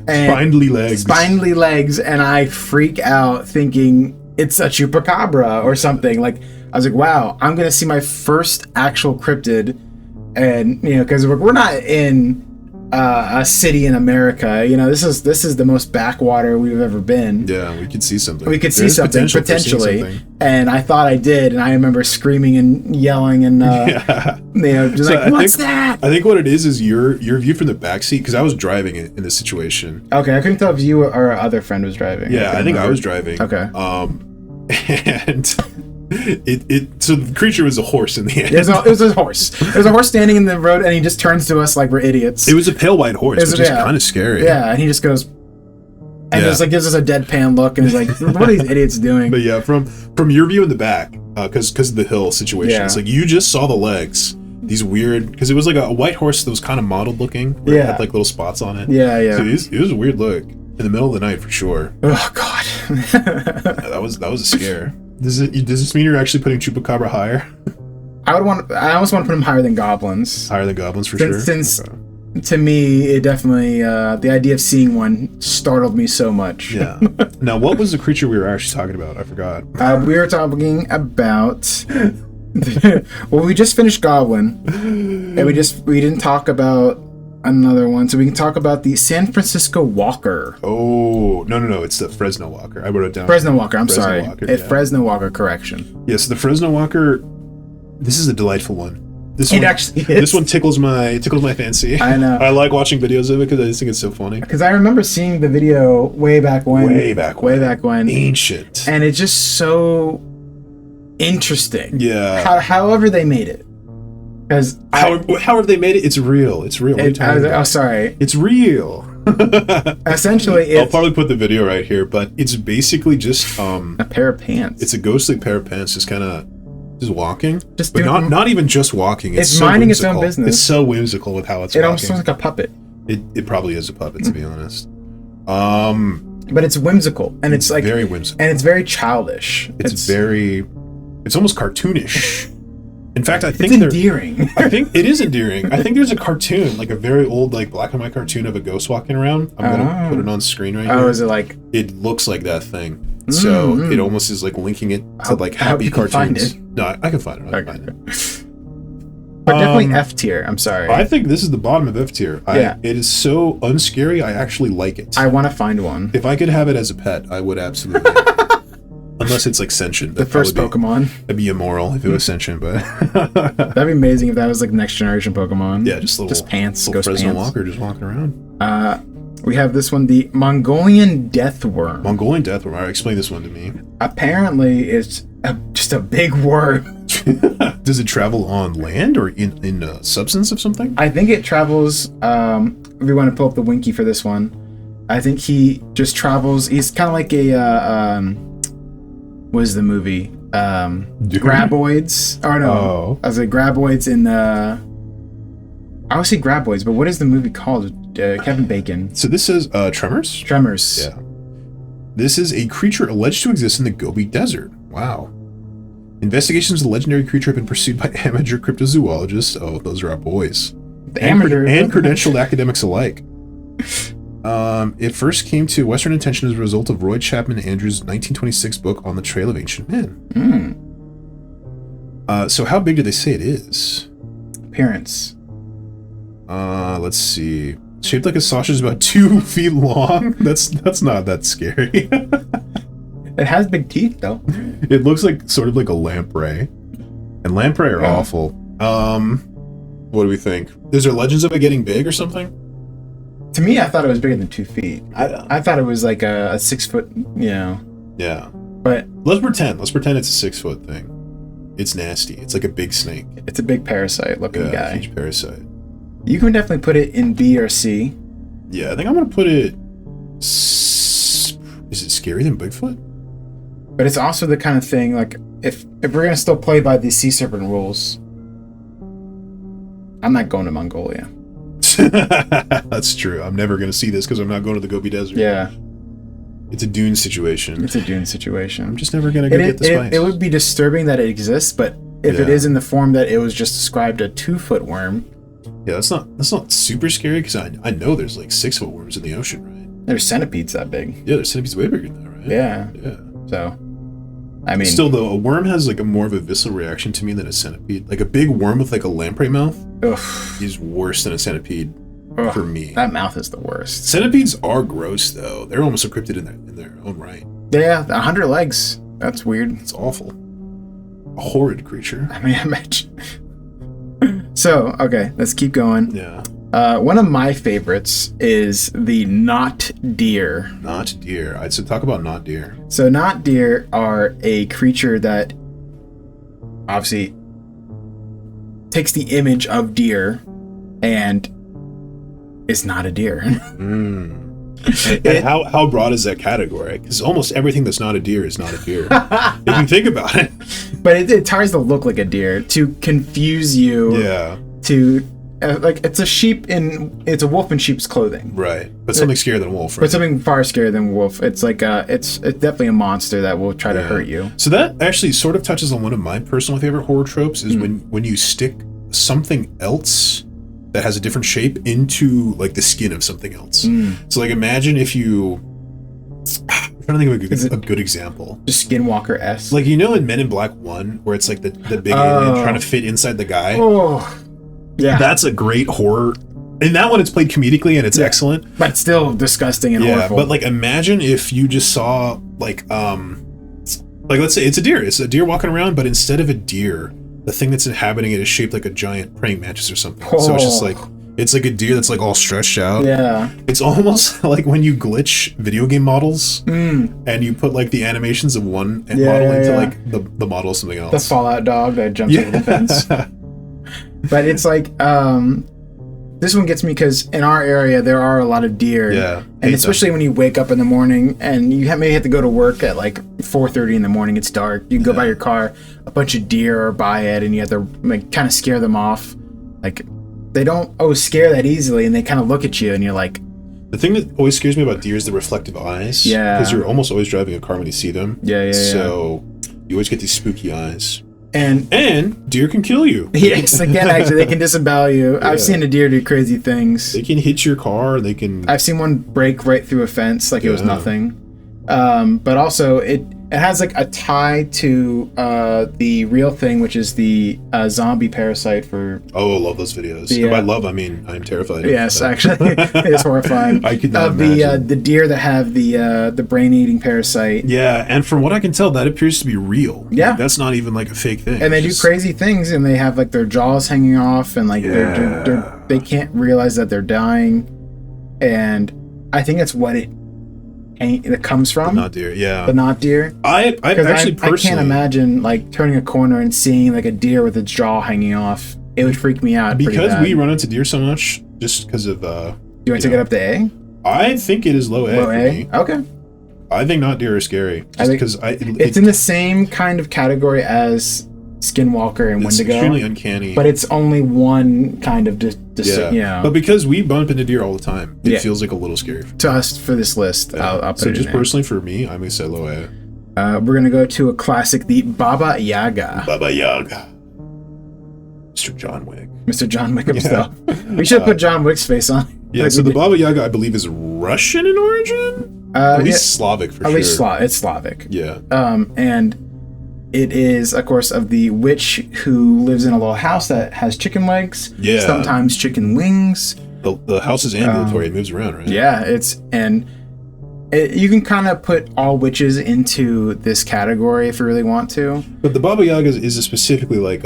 And spindly legs. And I freak out thinking it's a chupacabra or something. Like, I was like, wow, I'm going to see my first actual cryptid. And, because we're not in a city in America. This is the most backwater we've ever been. Yeah, we could see something. Potentially. And I thought I did, and I remember screaming and yelling and just so what's that? I think what it is your view from the backseat, because I was driving in this situation. Okay, I couldn't tell if you or our other friend was driving. Yeah, I think I was driving. Okay. And so the creature was a horse in the end. It was a horse. There's a horse standing in the road, and he just turns to us like we're idiots. It was a pale white horse, which is kind of scary. Yeah, and he just goes and just like gives us a deadpan look, and he's like, "What are these idiots doing?" But yeah, from your view in the back, because of the hill situation, it's like you just saw the legs. These weird, because it was like a white horse that was kind of mottled looking. It had like little spots on it. Yeah. So it was a weird look in the middle of the night for sure. Oh God. That was a scare. Does this mean you're actually putting chupacabra higher? I almost want to put him higher than goblins. Higher than goblins for sure. Since to me, it definitely the idea of seeing one startled me so much. Yeah. Now, what was the creature we were actually talking about? I forgot. We were talking about. Well, we just finished Goblin, and we didn't talk about another one, so we can talk about the San Francisco Walker. Oh, no, it's the Fresno Walker. I wrote it down. Fresno Walker, I'm sorry. Fresno Walker, correction. Yeah, so the Fresno Walker, this is a delightful one. This one tickles my fancy. I know. I like watching videos of it because I just think it's so funny. Because I remember seeing the video way back when. Ancient. And it's just so interesting. Yeah. However they made it. Because however they made it, it's real. It's real. Sorry. It's real. Essentially, I'll probably put the video right here, but it's basically just a pair of pants. It's a ghostly pair of pants, just kind of walking. Not even just walking. It's so minding whimsical. Its own business. It's so whimsical with how it's walking. It almost looks like a puppet. It probably is a puppet, to be honest. But it's whimsical, and it's like very whimsical, and it's very childish. It's almost cartoonish. In fact, I think it's endearing. I think it is endearing. I think there's a cartoon, like a very old, like black and white cartoon of a ghost walking around. I'm gonna put it on screen right here. Oh, is it like? It looks like that thing. So it almost is like linking it to like happy cartoons. No, I can find it. But definitely F tier. I'm sorry. I think this is the bottom of F tier. Yeah. It is so unscary. I actually like it. I want to find one. If I could have it as a pet, I would absolutely. Unless it's like sentient. The first Pokemon. That'd be immoral if it was sentient, but that'd be amazing if that was like next generation Pokemon. Yeah, just pants, little ghost Fresno pants. Walker just walking around. We have this one, the Mongolian Deathworm. Mongolian Deathworm. All right, explain this one to me. Apparently, it's just a big worm. Does it travel on land or in substance of something? I think it travels. If we want to pull up the Winky for this one, I think he just travels. He's kind of like a what is the movie? Graboids. Oh no, I was like Graboids in the. I would say Graboids, but what is the movie called? Kevin Bacon. So this is Tremors? Tremors. Yeah. This is a creature alleged to exist in the Gobi Desert. Wow. Investigations of the legendary creature have been pursued by amateur cryptozoologists. Oh, those are our boys. And credentialed academics alike. It first came to Western attention as a result of Roy Chapman Andrews' 1926 book On the Trail of Ancient Men. So how big do they say it is? Appearance. Let's see. Shaped like a sausage, about 2 feet long. That's not that scary. It has big teeth, though. It looks like sort of like a lamprey, and lamprey are awful. What do we think? Is there legends of it getting big or something? To me, I thought it was bigger than 2 feet. Yeah. I thought it was like a 6 foot. Yeah. But let's pretend it's a 6 foot thing. It's nasty. It's like a big snake. It's a big parasite looking guy. Huge parasite. You can definitely put it in B or C. Yeah, I think I'm gonna put it. Is it scarier than Bigfoot? But it's also the kind of thing like if we're gonna still play by the sea serpent rules, I'm not going to Mongolia. That's true. I'm never gonna see this because I'm not going to the Gobi Desert. Yeah. It's a dune situation. I'm just never gonna go get the spice. It would be disturbing that it exists, but if it is in the form that it was just described, a 2 foot worm. Yeah, that's not super scary because I know there's like 6 foot worms in the ocean, right? There's centipedes that big. Yeah, there's centipedes way bigger than that, right? Yeah. So, I mean, still though, a worm has like a more of a visceral reaction to me than a centipede. Like a big worm with like a lamprey mouth is worse than a centipede for me. That mouth is the worst. Centipedes are gross though. They're almost a cryptid in their own right. Yeah, 100 legs. That's weird. It's awful. A horrid creature. I mean, imagine. So, okay, let's keep going. Yeah. One of my favorites is the knot deer. Knot deer. I'd say talk about knot deer. So knot deer are a creature that obviously takes the image of deer and is not a deer. And how broad is that category? Because almost everything that's not a deer is not a deer. If you think about it. But it tries to look like a deer to confuse you. Yeah. To like it's a wolf in sheep's clothing. Right. But something scarier than a wolf. Right? But something far scarier than a wolf. It's like it's definitely a monster that will try to hurt you. So that actually sort of touches on one of my personal favorite horror tropes is when you stick something else that has a different shape into like the skin of something else. So like imagine if you I'm trying to think of a good example. Just Skinwalker-esque. Like in Men in Black 1 where it's like the big alien trying to fit inside the guy. Oh. Yeah. That's a great horror. In that one it's played comedically and it's excellent. But still disgusting and horrible. But like imagine if you just saw like let's say it's a deer. It's a deer walking around, but instead of a deer, the thing that's inhabiting it is shaped like a giant praying mantis or something. So it's just like it's like a deer that's like all stretched out. Yeah. It's almost like when you glitch video game models and you put like the animations of one model into like the model of something else. The Fallout dog that jumps over the fence. But it's like this one gets me because in our area there are a lot of deer. Yeah. And especially when you wake up in the morning and you maybe have to go to work at like 4:30 in the morning. It's dark. You can go by your car, a bunch of deer are by it, and you have to like kind of scare them off. Like they don't always scare that easily, and they kind of look at you, and you're like. The thing that always scares me about deer is the reflective eyes. Yeah. Because you're almost always driving a car when you see them. Yeah. So you always get these spooky eyes. And deer can kill you. Yes, again, actually, they can disembowel you. Yeah. I've seen a deer do crazy things. They can hit your car. I've seen one break right through a fence like it was nothing. But also, It has like a tie to the real thing, which is the zombie parasite for. Oh, I love those videos. And by love, I mean I'm terrified. Yes, actually, it's horrifying. I could not imagine. The deer that have the brain-eating parasite. Yeah, and from what I can tell, that appears to be real. Yeah, like, that's not even like a fake thing. And they do crazy things, and they have like their jaws hanging off, and like they can't realize that they're dying, and I think that's what it comes from. The not deer, yeah. The not deer. I actually personally, I can't imagine like turning a corner and seeing like a deer with its jaw hanging off. It would freak me out. Because we run into deer so much, just because of. Do you want to get up to A? I think it is low A. Low for A. Me. Okay. I think not deer are scary. Just because it's in the same kind of category as Skinwalker and Wendigo. It's extremely uncanny. But it's only one kind of But because we bump into deer all the time, it feels like a little scary. To us for this list, Yeah. I'll put so it just in personally for me, I'm going to say low A. We're going to go to a classic, the Baba Yaga. Baba Yaga. Mr. John Wick. Mr. John Wick himself. We should put John Wick's face on. Yeah, so the Baba Yaga, I believe, is Russian in origin? At least Slavic, for sure. At least it's Slavic. Yeah. And it is, of course, of the witch who lives in a little house that has chicken legs. Yeah. Sometimes chicken wings. The house is ambulatory. It moves around, right? Yeah, you can kind of put all witches into this category if you really want to. But the Baba Yaga is specifically like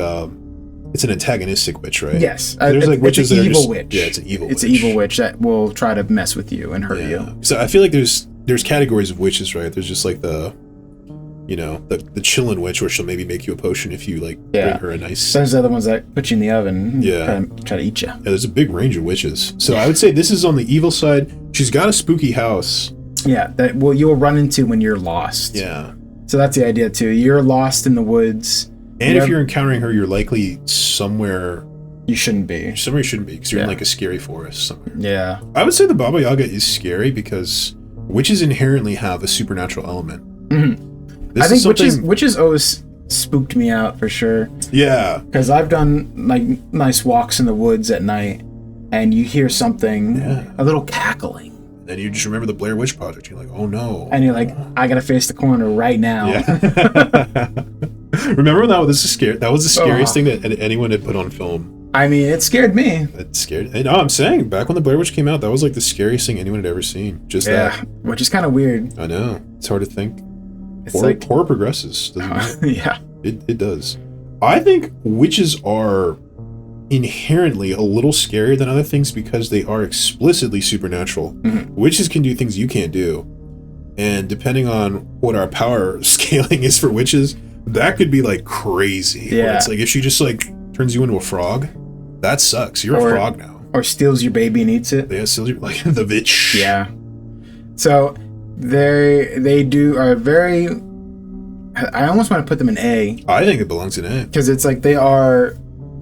it's an antagonistic witch, right? Yes. There's like witches it's an that are evil just, witch. Yeah, it's an evil witch. It's an evil witch that will try to mess with you and hurt you. So I feel like there's categories of witches, right? There's just like the chillin' witch where she'll maybe make you a potion if you like bring her a nice. There's other ones that put you in the oven. And try to eat you. Yeah, there's a big range of witches. So I would say this is on the evil side. She's got a spooky house. Yeah, you'll run into when you're lost. Yeah. So that's the idea too. You're lost in the woods. And if you're encountering her, you're likely somewhere you shouldn't be. Somewhere you shouldn't be because you're in like a scary forest somewhere. Yeah. I would say the Baba Yaga is scary because witches inherently have a supernatural element. Mm-hmm. I think witches always spooked me out for sure. Yeah. Because I've done like nice walks in the woods at night and you hear something, a little cackling. And you just remember the Blair Witch Project. You're like, oh no. And you're like, I gotta face the corner right now. Yeah. Remember when that was the scariest thing that anyone had put on film. I mean, it scared me. It scared. And I'm saying, back when the Blair Witch came out, that was like the scariest thing anyone had ever seen. Just that. Which is kind of weird. I know. It's hard to think. It's horror progresses, doesn't it? Yeah. It does. I think witches are inherently a little scarier than other things because they are explicitly supernatural. Mm-hmm. Witches can do things you can't do. And depending on what our power scaling is for witches, that could be like crazy. Yeah. It's like if she just like turns you into a frog, that sucks. You're a frog now. Or steals your baby and eats it. Yeah, steals your, like the bitch. Yeah. So they are very. I almost want to put them in A. I think it belongs in A because it's like they are,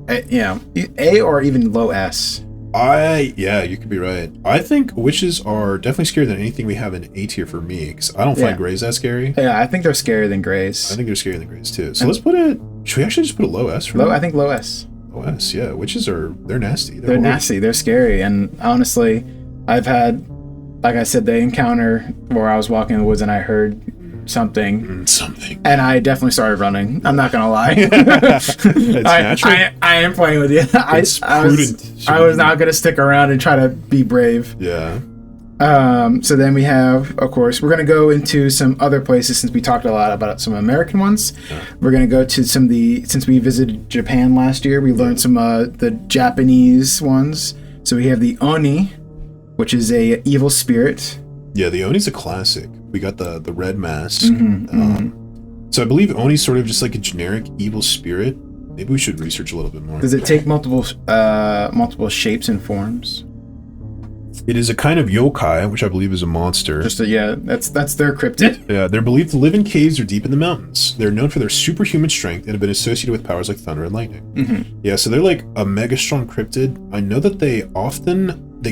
A or even low S. You could be right. I think witches are definitely scarier than anything we have in A tier for me because I don't find Greys that scary. Yeah, I think they're scarier than Greys. I think they're scarier than Greys too. So let's put it. Should we actually just put a low S for low? I think low S. Low S, yeah. Witches they're nasty. They're nasty. They're scary. And honestly, I've had, like I said, the encounter where I was walking in the woods and I heard something, and I definitely started running. I'm not gonna lie. I am playing with you. I was not gonna stick around and try to be brave. Yeah. So then we have, of course, we're gonna go into some other places since we talked a lot about some American ones. Yeah. We're gonna go to since we visited Japan last year, we learned some the Japanese ones. So we have the Oni, which is a evil spirit. Yeah, the Oni's a classic. We got the red mask. So I believe Oni's sort of just like a generic evil spirit. Maybe we should research a little bit more. Does it take multiple shapes and forms? It is a kind of yokai, which I believe is a monster. That's their cryptid. Yeah, they're believed to live in caves or deep in the mountains. They're known for their superhuman strength and have been associated with powers like thunder and lightning. Mm-hmm. Yeah, so they're like a mega strong cryptid. I know that they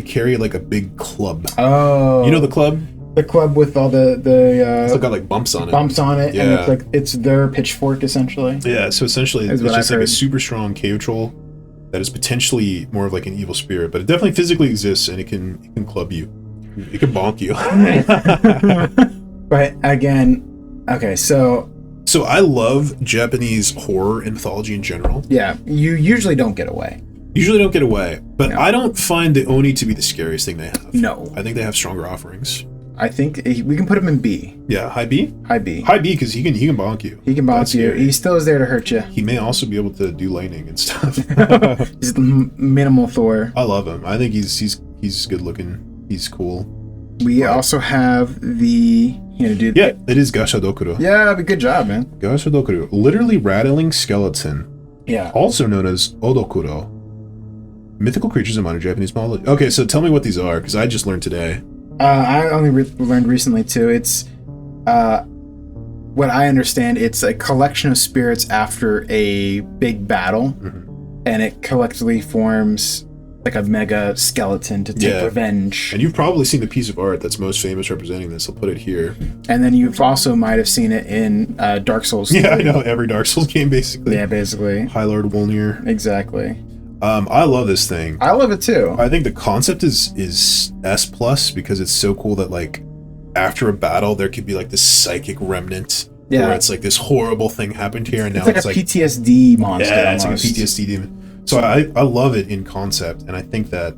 carry like a big club. Oh, you know the club? The club with all the it's got like bumps on it. Bumps on it, and it's like it's their pitchfork essentially. Yeah, so essentially it's just like a super strong cave troll that is potentially more of like an evil spirit, but it definitely physically exists and it can club you. It can bonk you. But again, Okay, so I love Japanese horror and mythology in general. Yeah, you usually don't get away. Usually don't get away, but no. I don't find the Oni to be the scariest thing they have. No. I think they have stronger offerings. I think we can put him in B. Yeah, high B? High B. High B, because he can bonk you. He can bonk you. He still is there to hurt you. He may also be able to do lightning and stuff. He's the minimal Thor. I love him. I think he's good looking. He's cool. We also have the... dude. Yeah, it is Gashadokuro. Yeah, good job, man. Gashadokuro. Literally rattling skeleton. Yeah. Also known as Odokuro. Mythical creatures in modern Japanese mythology. Okay, so tell me what these are, because I just learned today. I only learned recently too. It's, what I understand, it's a collection of spirits after a big battle, and it collectively forms like a mega skeleton to take revenge. And you've probably seen the piece of art that's most famous representing this. I'll put it here. And then you've also might have seen it in Dark Souls 3. Yeah, I know. Every Dark Souls game, basically. Yeah, basically. High Lord Wolnir. Exactly. I love this thing. I love it too. I think the concept is S+ because it's so cool that like after a battle there could be like this psychic remnant where it's like this horrible thing happened here and now it's like a PTSD monster. Yeah, almost. it's like a PTSD demon. So I love it in concept, and I think that.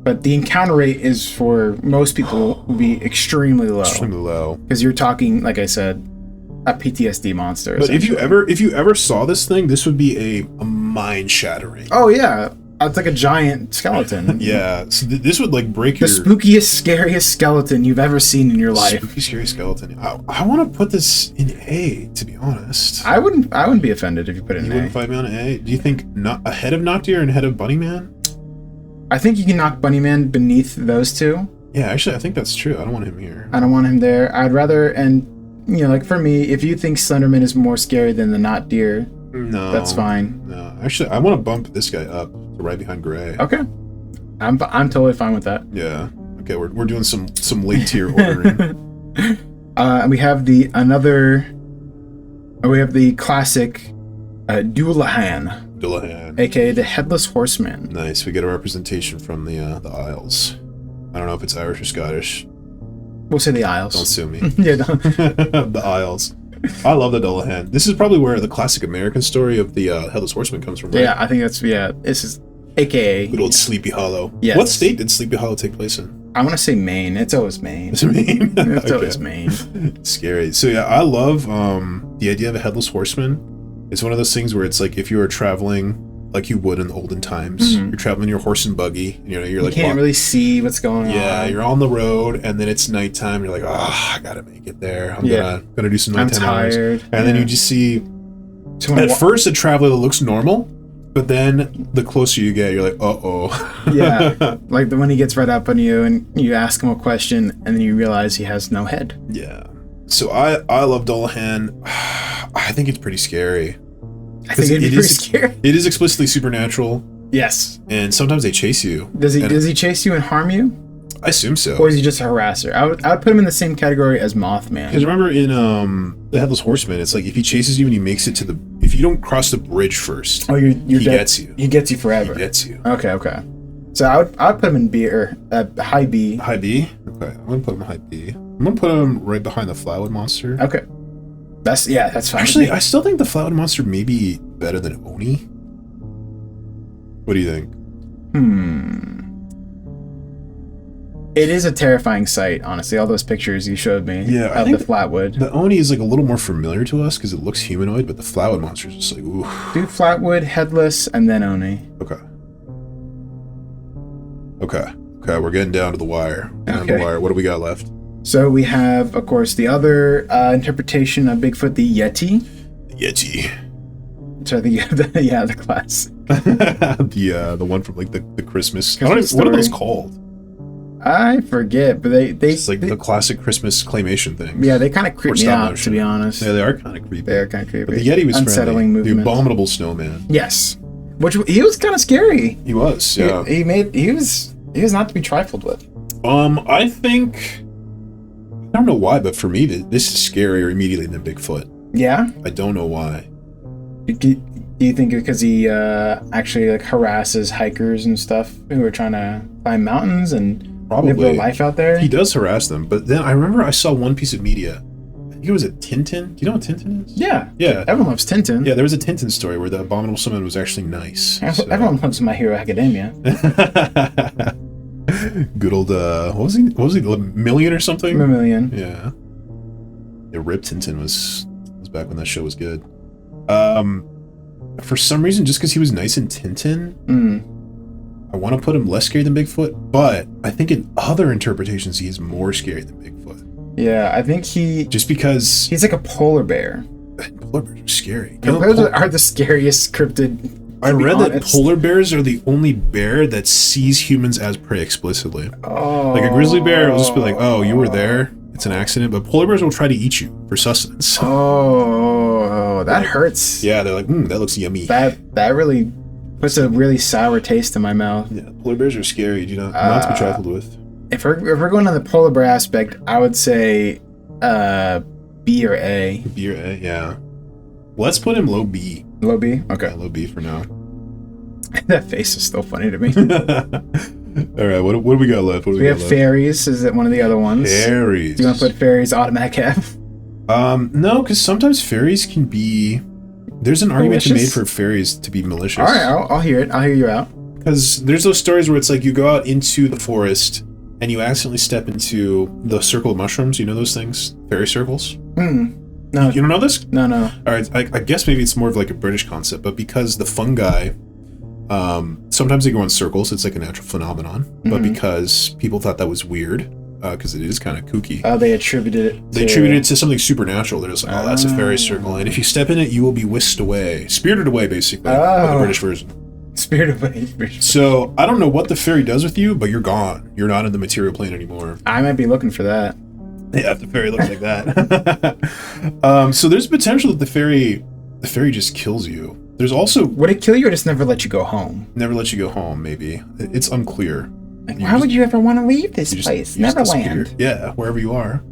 But the encounter rate is for most people will be extremely low. Extremely low. Because you're talking, like I said, a PTSD monster. But if you ever saw this thing, this would be a mind shattering. Oh yeah, it's like a giant skeleton. Yeah, so this would like break the spookiest, scariest skeleton you've ever seen in your life. Spooky, scary skeleton. I want to put this in A, to be honest. I wouldn't be offended if you put it in A. You wouldn't fight me on A. Do you think not ahead of Noctier and ahead of Bunnyman? I think you can knock Bunnyman beneath those two. Yeah, actually, I think that's true. I don't want him here. I don't want him there. I'd rather, and like for me, if you think Slenderman is more scary than the Not Deer, no, that's fine. No, actually, I want to bump this guy up to right behind Gray. Okay, I'm totally fine with that. Yeah. Okay, we're doing some late tier ordering. We have the classic Dullahan, aka the Headless Horseman. Nice. We get a representation from the Isles. I don't know if it's Irish or Scottish. We'll say the Isles. Don't sue me. Yeah, don't. The Isles. I love the Dullahan. This is probably where the classic American story of the Headless Horseman comes from, right? Yeah, I think that's, this is AKA. Good old Sleepy Hollow. Yes. What state did Sleepy Hollow take place in? I want to say Maine. It's always Maine. It's Maine? It's always Maine. Scary. So yeah, I love the idea of a Headless Horseman. It's one of those things where it's like if you were traveling like you would in the olden times. You're traveling your horse and buggy, and you're like, you can't really see what's going on. Yeah, you're on the road, and then it's nighttime. You're like, I gotta make it there. I'm gonna do some nighttime hours. And then you just see, at first, a traveler that looks normal, but then the closer you get, you're like, yeah, like when he gets right up on you, and you ask him a question, and then you realize he has no head. Yeah. So I love Dullahan. I think it's pretty scary. I think it'd be pretty scary. It is explicitly supernatural. Yes. And sometimes they chase you. Does he chase you and harm you? I assume so. Or is he just a harasser? I would put him in the same category as Mothman. Because remember in the Headless Horseman, it's like if he chases you and he makes it to if you don't cross the bridge first, he dead. Gets you. He gets you forever. He gets you. Okay. So I would put him in B or high B. High B? Okay. I'm gonna put him in high B. I'm gonna put him right behind the Flatwood Monster. Okay. That's fine. Actually, I still think the Flatwood Monster may be better than Oni. What do you think? It is a terrifying sight, honestly. All those pictures you showed me of the Flatwood. The Oni is like a little more familiar to us because it looks humanoid, but the Flatwood Monster is just like, ooh. Do Flatwood, Headless, and then Oni. Okay, we're getting down to the wire. What do we got left? So we have, of course, the other interpretation of Bigfoot, the Yeti. So the classic. the one from like the Christmas. What are those called? I forget, but they it's like the classic Christmas claymation thing. Yeah, they kind of creep me out, to be honest. Yeah, they are kind of creepy. But the Yeti was unsettling friendly. Movement. The abominable snowman. Yes, which he was kind of scary. He was. Yeah. He was not to be trifled with. I think. I don't know why, but for me, this is scarier immediately than Bigfoot. Yeah? I don't know why. Do you think because he actually like harasses hikers and stuff who are trying to climb mountains and live their life out there? He does harass them, but then I remember I saw one piece of media. I think it was a Tintin. Do you know what Tintin is? Yeah. Yeah. Everyone loves Tintin. Yeah, there was a Tintin story where the abominable snowman was actually nice. Everyone loves My Hero Academia. Good old what was he? Million or something? Million. Yeah. Yeah, Rip Tintin was back when that show was good. For some reason, just because he was nice in Tintin, I want to put him less scary than Bigfoot, but I think in other interpretations he is more scary than Bigfoot. Yeah, I think just because he's like a polar bear. Polar bears are scary. Polar bears are the scariest cryptid. I read that polar bears are the only bear that sees humans as prey explicitly. Oh. Like a grizzly bear will just be like, "Oh, you were there. It's an accident." But polar bears will try to eat you for sustenance. Oh, that hurts. Yeah, they're like, that looks yummy. That really puts a really sour taste in my mouth. Yeah, polar bears are scary. Do not to be trifled with. If we're going on the polar bear aspect, I would say B or A. B or A, yeah. Let's put him low B. Low B? Okay. Yeah, low B for now. That face is still funny to me. All right, what do we got left? We have fairies. Is it one of the other ones? Fairies. Do you want to put fairies automatic F? No, because sometimes fairies can be... There's an argument to be made for fairies to be malicious. All right, I'll hear it. I'll hear you out. Because there's those stories where it's like you go out into the forest and you accidentally step into the circle of mushrooms. You know those things? Fairy circles? No. You don't know this? No. All right, I guess maybe it's more of like a British concept, but because the fungi, sometimes they go in circles, it's like a natural phenomenon. But because people thought that was weird, because it is kind of kooky. Oh, they attributed it to something supernatural. They're just like, that's a fairy circle. And if you step in it, you will be whisked away. Spirited away, basically, with the British version. Spirited away. So, I don't know what the fairy does with you, but you're gone. You're not in the material plane anymore. I might be looking for that. Yeah, if the fairy looks like that. So there's potential that the fairy just kills you. There's also... Would it kill you or just never let you go home? Never let you go home, maybe. It's unclear. Like, why would you ever want to leave this place? Neverland. Yeah, wherever you are.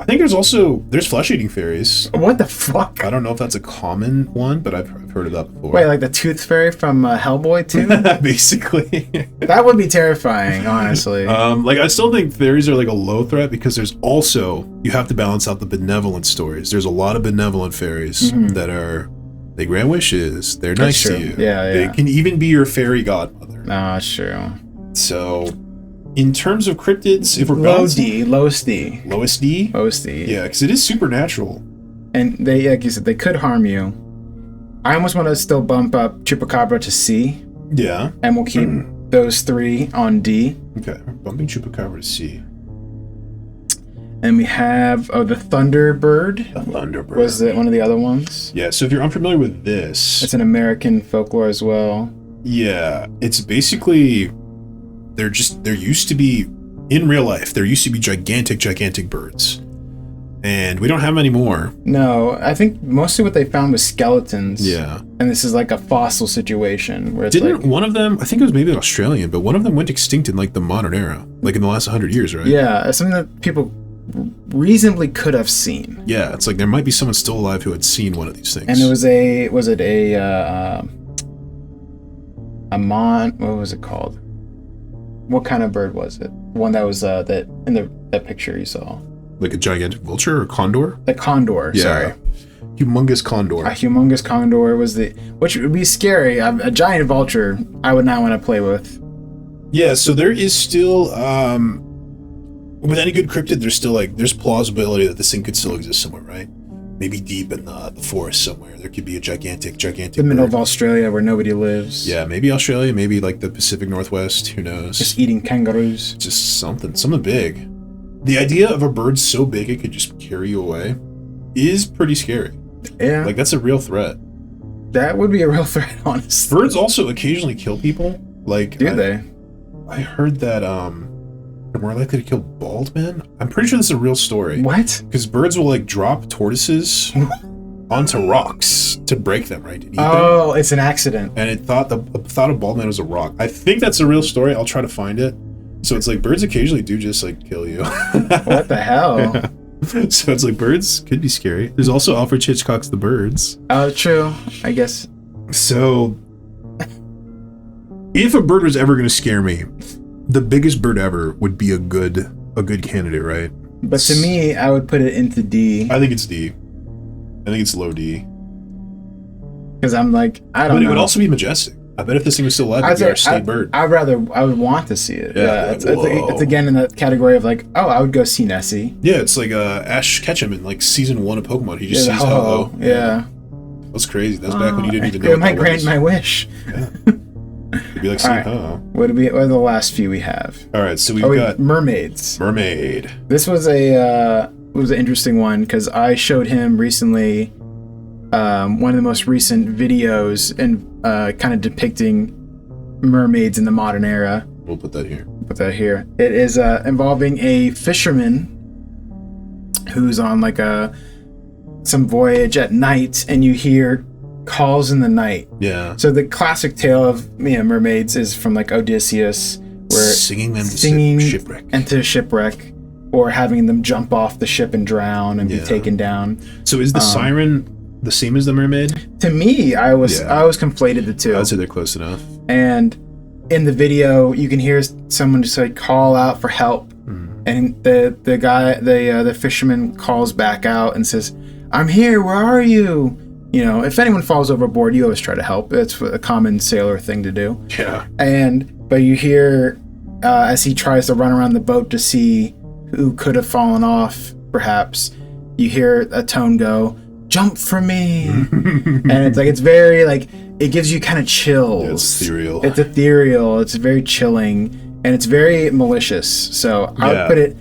I think there's flesh-eating fairies. What the fuck? I don't know if that's a common one, but I've heard of that before. Wait, like the tooth fairy from Hellboy too? Basically. That would be terrifying, honestly. I still think fairies are like a low threat because there's also, you have to balance out the benevolent stories. There's a lot of benevolent fairies that they grant wishes. They're nice to you. Yeah. They can even be your fairy godmother. No, that's true. So, in terms of cryptids, if we're lowest D. Lowest D? Lowest D. Yeah, because it is supernatural. And they, like you said, they could harm you. I almost want to still bump up chupacabra to C. Yeah. And we'll keep those three on D. Okay, bumping chupacabra to C. And we have the Thunderbird. The Thunderbird. Was it one of the other ones? Yeah, so if you're unfamiliar with this... It's an American folklore as well. Yeah, it's basically... There used to be, in real life, there used to be gigantic birds. And we don't have them anymore. No, I think mostly what they found was skeletons. Yeah. And this is like a fossil situation where it's Didn't one of them, I think it was maybe Australian, but one of them went extinct in like the modern era, like in the last 100 years, right? Yeah, it's something that people reasonably could have seen. Yeah, it's like there might be someone still alive who had seen one of these things. And it was what was it called? What kind of bird was it? One that was that in that picture you saw. Like a gigantic vulture or condor? The condor, yeah. Sorry. Humongous condor. A humongous condor was which would be scary. A giant vulture I would not want to play with. Yeah, so there is still, with any good cryptid, there's plausibility that this thing could still exist somewhere, right? Maybe deep in the forest somewhere. There could be a gigantic the middle of Australia where nobody lives. Yeah, maybe Australia, maybe like the Pacific Northwest, who knows? Just eating kangaroos. Just something big. The idea of a bird so big it could just carry you away is pretty scary. Yeah. Like, that's a real threat. That would be a real threat, honestly. Birds also occasionally kill people. Like, do they? I heard that they're more likely to kill bald men. I'm pretty sure this is a real story. What? Because birds will like drop tortoises onto rocks to break them, right? To eat them. It's an accident. And it thought a bald man was a rock. I think that's a real story. I'll try to find it. So it's like birds occasionally do just like kill you. What the hell? Yeah. So it's like birds could be scary. There's also Alfred Hitchcock's The Birds. Oh, true. I guess. So if a bird was ever going to scare me, the biggest bird ever would be a good candidate, right? But to me, I would put it into D. I think it's D. I think it's low D. Because I'm like, I don't know. But it would also be majestic. I bet if this thing was still alive, it'd be our state bird. I would want to see it. Yeah, it's again in the category of like, oh, I would go see Nessie. Yeah, it's like Ash Ketchum in like season 1 of Pokemon. He just sees Ho-Oh. Yeah. That's crazy. That was back when you didn't even know. It might grant my wish. Yeah. It'd be like seeing Ho-Oh. What are the last few we have? All right, so we've got mermaids. Mermaid. This was an interesting one because I showed him recently one of the most recent videos and kind of depicting mermaids in the modern era. We'll put that here. It is involving a fisherman who's on like some voyage at night, and you hear calls in the night. Yeah. So the classic tale of mermaids is from like Odysseus, where singing them to shipwreck, or having them jump off the ship and drown and be taken down. So is the siren the same as the mermaid? To me, I was conflated the two. I'd say they're close enough. And in the video, you can hear someone just like call out for help, and the guy, the fisherman, calls back out and says, "I'm here. Where are you?" You know, if anyone falls overboard, you always try to help. It's a common sailor thing to do. Yeah. But you hear as he tries to run around the boat to see who could have fallen off, perhaps, you hear a tone go, "Jump for me." And it's like, it's very like, it gives you kind of chills. Yeah, it's ethereal. It's ethereal. It's very chilling, and it's very malicious. So I would put it.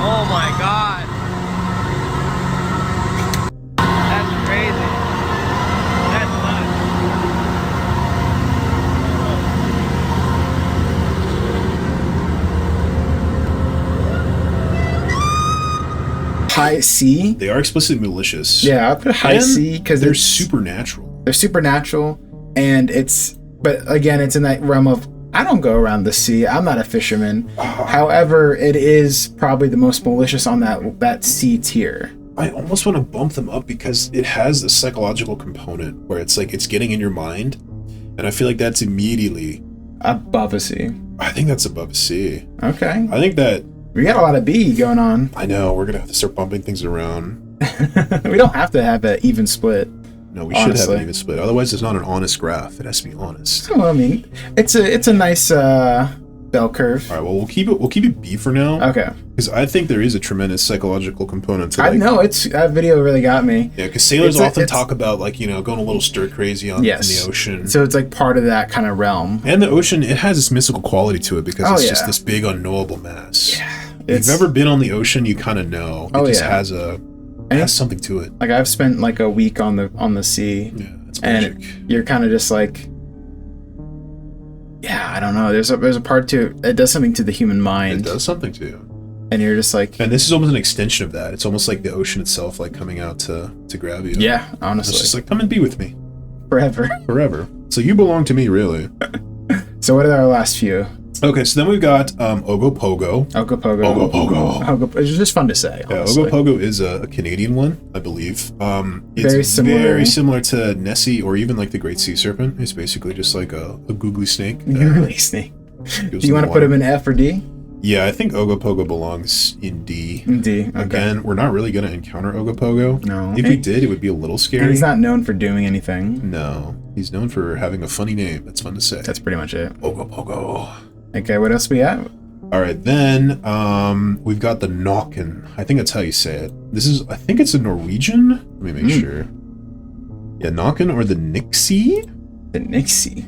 Oh my god. That's crazy. That's nuts. High C. They are explicitly malicious. Yeah, I'll put high C because they're supernatural. They're supernatural, but again, it's in that realm of, I don't go around the sea. I'm not a fisherman. However, it is probably the most malicious on that C tier. I almost want to bump them up because it has a psychological component where it's like it's getting in your mind, and I feel like that's immediately above a C. I think that's above a C. Okay. I think that we got a lot of B going on. I know, we're gonna have to start bumping things around. We don't have to have an even split. No, we should have an even split. Otherwise, it's not an honest graph. It has to be honest. Well, I mean, it's a nice bell curve. All right. Well, we'll keep it B for now. Okay. Because I think there is a tremendous psychological component to. Like, I know that video really got me. Yeah, because sailors often talk about like going a little stir crazy in the ocean. So it's like part of that kind of realm. And the ocean, it has this mystical quality to it because it's just this big unknowable mass. Yeah. If you've ever been on the ocean, you kind of know. It just has something to it. Like I've spent like a week on the sea. Yeah, it's magic. And you're kind of just like, I don't know. There's a part to it. It does something to the human mind. It does something to you. And you're just like, and this is almost an extension of that. It's almost like the ocean itself, like coming out to grab you. Yeah, honestly. It's just like, come and be with me. Forever. So you belong to me, really. So what are our last few? Okay, so then we've got Ogopogo. It's just fun to say, honestly. Yeah, Ogopogo is a Canadian one, I believe. It's very similar to Nessie or even like the Great Sea Serpent. It's basically just like a googly snake. Googly snake. Do you want to put him in F or D? Yeah, I think Ogopogo belongs in D. In D, okay. Again, we're not really going to encounter Ogopogo. No. If we did, it would be a little scary. And he's not known for doing anything. No. He's known for having a funny name. That's fun to say. That's pretty much it. Ogopogo. Okay, what else we have? All right, then we've got the Nokken. I think that's how you say it. I think it's a Norwegian. Let me make sure. Yeah, Nokken or the Nixie? The Nixie.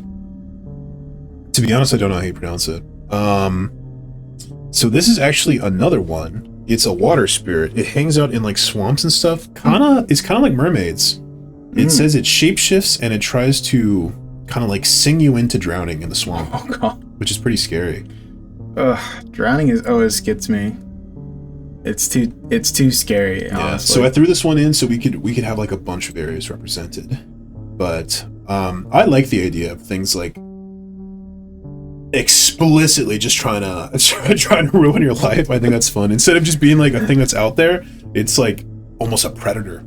To be honest, I don't know how you pronounce it. So this is actually another one. It's a water spirit. It hangs out in like swamps and stuff. It's kind of like mermaids. It says it shapeshifts and it tries to kind of like sing you into drowning in the swamp. Oh god. Which is pretty scary. Ugh, drowning always gets me. It's too scary, honestly. Yeah, so I threw this one in so we could have like a bunch of areas represented. But I like the idea of things like explicitly just trying to ruin your life. I think that's fun. Instead of just being like a thing that's out there, it's like almost a predator.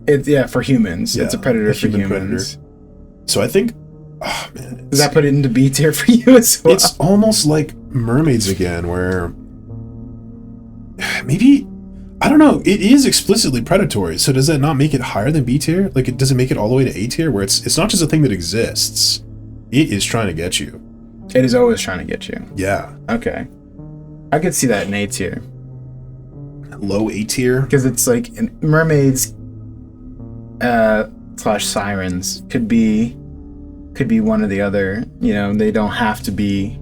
For humans. Yeah, it's a predator for humans. Predator. So I think, oh man, does that put it into B tier for you as well? It's almost like mermaids again, where maybe, I don't know, it is explicitly predatory, so does that not make it higher than B tier? Like, it doesn't make it all the way to A tier, where it's not just a thing that exists, it is trying to get you. It is always trying to get you. Yeah. Okay. I could see that in A tier. Low A tier? Because it's like, mermaids / sirens could be one or the other. You know, they don't have to be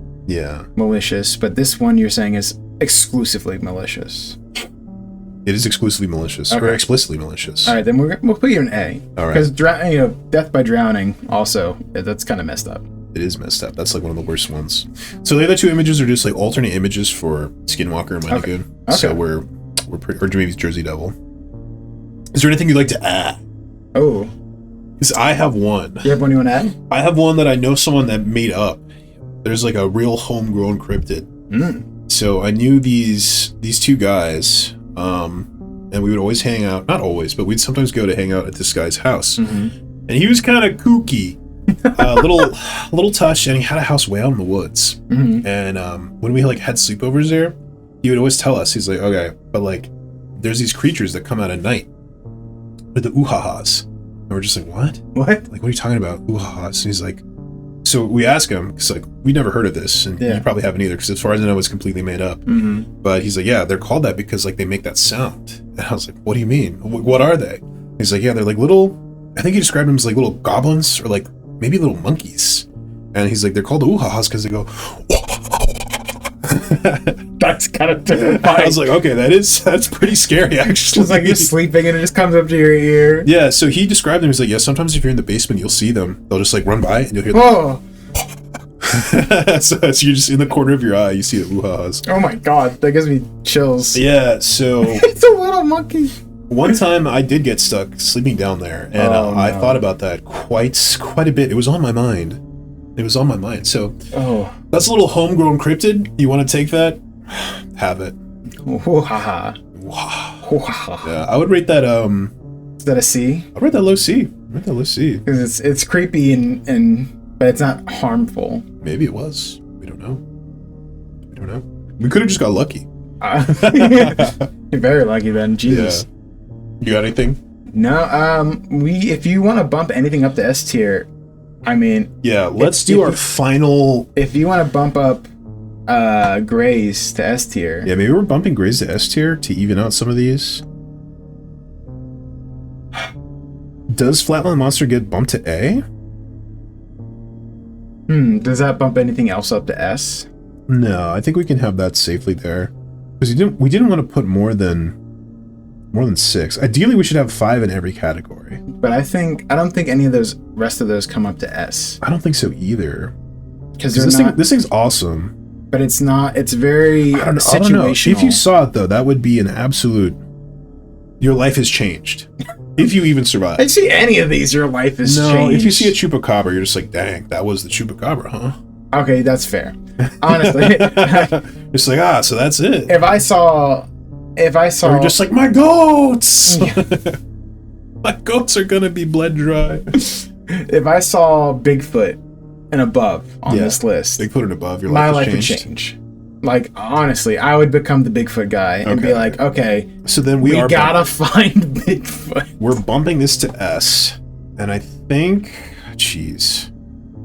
malicious, but this one you're saying is exclusively malicious. It is exclusively malicious, or explicitly malicious. All right, then we'll put you in A. All right. Because death by drowning also, that's kind of messed up. It is messed up. That's like one of the worst ones. So the other two images are just like alternate images for Skinwalker and Mighty Goon. Okay. So we're pretty, or maybe Jersey Devil. Is there anything you'd like to add? Oh. Because I have one. You have one you want to add? I have one that I know someone that made up. There's like a real homegrown cryptid. So I knew these two guys, and we would always hang out. Not always, but we'd sometimes go to hang out at this guy's house. And he was kind of kooky. little touch, and he had a house way out in the woods. And when we like had sleepovers there, he would always tell us, he's like, okay, but like there's these creatures that come out at night with the ooh-ha-has. And we're just like, what? Like, what are you talking about? Ooh-ha-has. And he's like, so we ask him, because like we never heard of this, and you probably haven't either, because as far as I know, it's completely made up. But he's like, yeah, they're called that because like they make that sound. And I was like, what do you mean? What are they? He's like, yeah, they're like little, I think he described them as like little goblins, or like maybe little monkeys. And he's like, they're called ooh-ha-has because they go That's kind of terrifying. I was like, okay, that's pretty scary, actually. It's like you're sleeping and it just comes up to your ear. Yeah, so he described them. He's like, yeah, sometimes if you're in the basement, you'll see them. They'll just like run by and you'll hear them. So you're just in the corner of your eye, you see the ooh-ha-has. Oh my god, that gives me chills. Yeah, so it's a little monkey. One time I did get stuck sleeping down there, and I thought about that quite a bit. It was on my mind. So that's a little homegrown cryptid. You want to take that? Have it. Ooh-ha-ha. Yeah, I would rate that. Is that a C? I'd rate that low C. Because it's creepy but it's not harmful. Maybe it was. We don't know. We could have just got lucky. You're very lucky then. Jesus. Yeah. You got anything? No. If you want to bump anything up to S tier, I mean. Yeah. Let's do our final. If you want to bump up Grays to S tier. Yeah, maybe we're bumping Grays to S tier to even out some of these. Does Flatland Monster get bumped to A? Does that bump anything else up to S? No, I think we can have that safely there. Because we didn't want to put more than 6. Ideally, we should have 5 in every category. But I don't think any of those rest of those come up to S. I don't think so either. Because this thing's awesome. But it's not. It's very situational. I don't know. If you saw it though, that would be an absolute. Your life has changed. If you even survive. If you see any of these, your life has changed. No, if you see a chupacabra, you're just like, dang, that was the chupacabra, huh? Okay, that's fair. Honestly. It's like, so that's it. If I saw You're just like, my goats! My goats are gonna be bled dry. If I saw Bigfoot and above on this list. Bigfoot and above, your my life would change. Like, honestly, I would become the Bigfoot guy and be like, okay, so then we gotta find Bigfoot. We're bumping this to S, and I think,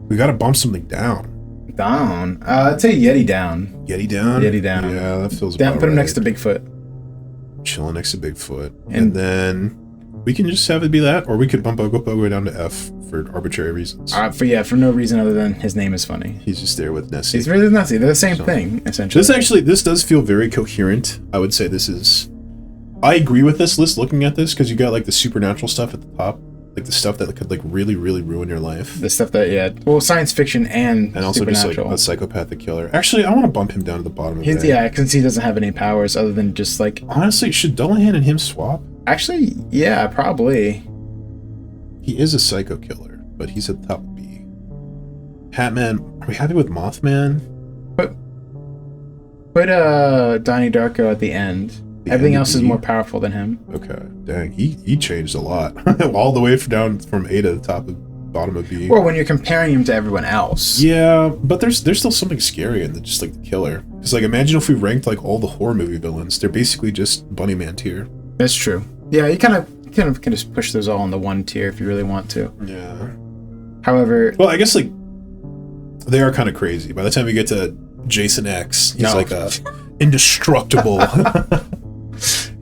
we gotta bump something down. Down? I'd say Yeti down. Yeti down? Yeti down. Yeah, that feels down. About put him right. next to Bigfoot. Chilling next to Bigfoot. And then we can just have it be that, or we could bump Ogopogo down to F for arbitrary reasons. For no reason other than his name is funny. He's just there with Nessie. He's really Nessie. They're the same thing, essentially. This does feel very coherent. I would say I agree with this list looking at this, because you got like the supernatural stuff at the top. Like the stuff that could like really, really ruin your life. The stuff that, well, science fiction and also just like a psychopathic killer. Actually, I want to bump him down to the bottom of it. Yeah, because he doesn't have any powers other than just like... Honestly, should Dullahan and him swap? Actually, yeah, probably. He is a psycho killer, but he's at the top of B. Hatman, are we happy with Mothman? Put Donnie Darko at the end. Everything else is more powerful than him. Okay, dang, he changed a lot. All the way down from A to the top of thought him would be. Well, when you're comparing him to everyone else. Yeah, but there's still something scarier than just like the killer. Because like imagine if we ranked like all the horror movie villains, they're basically just Bunnyman tier. That's true. Yeah, you kind of can just push those all into one tier if you really want to. Yeah. However, well, I guess like they are kind of crazy. By the time you get to Jason X, he's like a indestructible.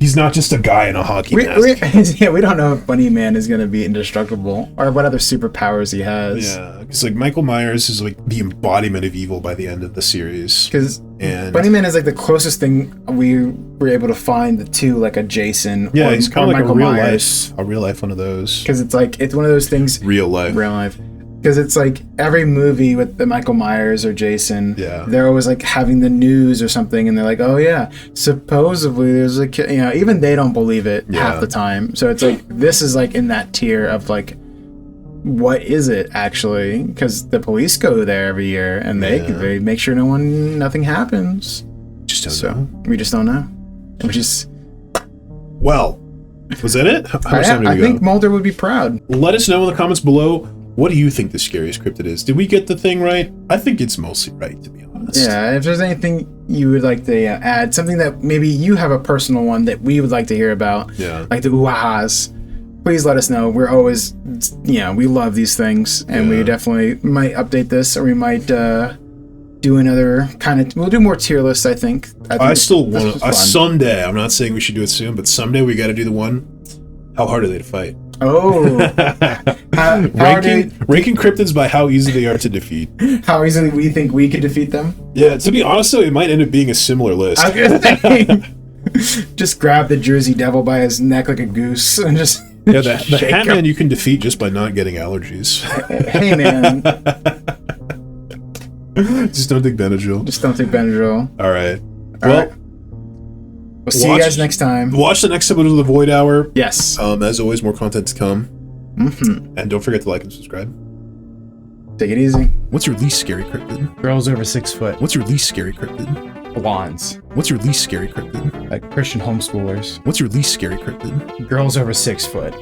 He's not just a guy in a hockey mask. We don't know if Bunnyman is going to be indestructible or what other superpowers he has. Yeah, because like Michael Myers is like the embodiment of evil by the end of the series. Because Bunnyman is like the closest thing we were able to find the two, like a Jason. Yeah, or, he's kind of like Michael Myers. a real life one of those. Because it's one of those things. Real life. Because it's like every movie with the Michael Myers or Jason, they're always like having the news or something, and they're like, oh yeah, supposedly there's a kid, even they don't believe it half the time. So it's like, this is like in that tier of like, what is it actually? Because the police go there every year and they make sure nothing happens. Just don't know. We just don't know. Which is... Well, was that it? How much time did we go? I think Mulder would be proud. Let us know in the comments below. What do you think the scariest cryptid is? Did we get the thing right? I think it's mostly right, to be honest. Yeah, if there's anything you would like to add, something that maybe you have a personal one that we would like to hear about, like the ooh-ahs, please let us know. We're always, we love these things, and we definitely might update this, or we might do another we'll do more tier lists, I think. I still want to, someday, I'm not saying we should do it soon, but someday we got to do the one, how hard are they to fight? Oh, ranking cryptids by how easy they are to defeat. How easily we think we could defeat them? Yeah, to be honest, though, it might end up being a similar list. I was gonna say, just grab the Jersey Devil by his neck like a goose and just the Hatman you can defeat just by not getting allergies. Hey man, just don't take Benadryl. All right. Well. We'll see you guys next time. Watch the next episode of The Void Hour. Yes. As always, more content to come. And don't forget to like and subscribe. Take it easy. What's your least scary cryptid? Girls over 6 foot. What's your least scary cryptid? Blondes. What's your least scary cryptid? Like Christian homeschoolers. What's your least scary cryptid? Girls over 6 foot.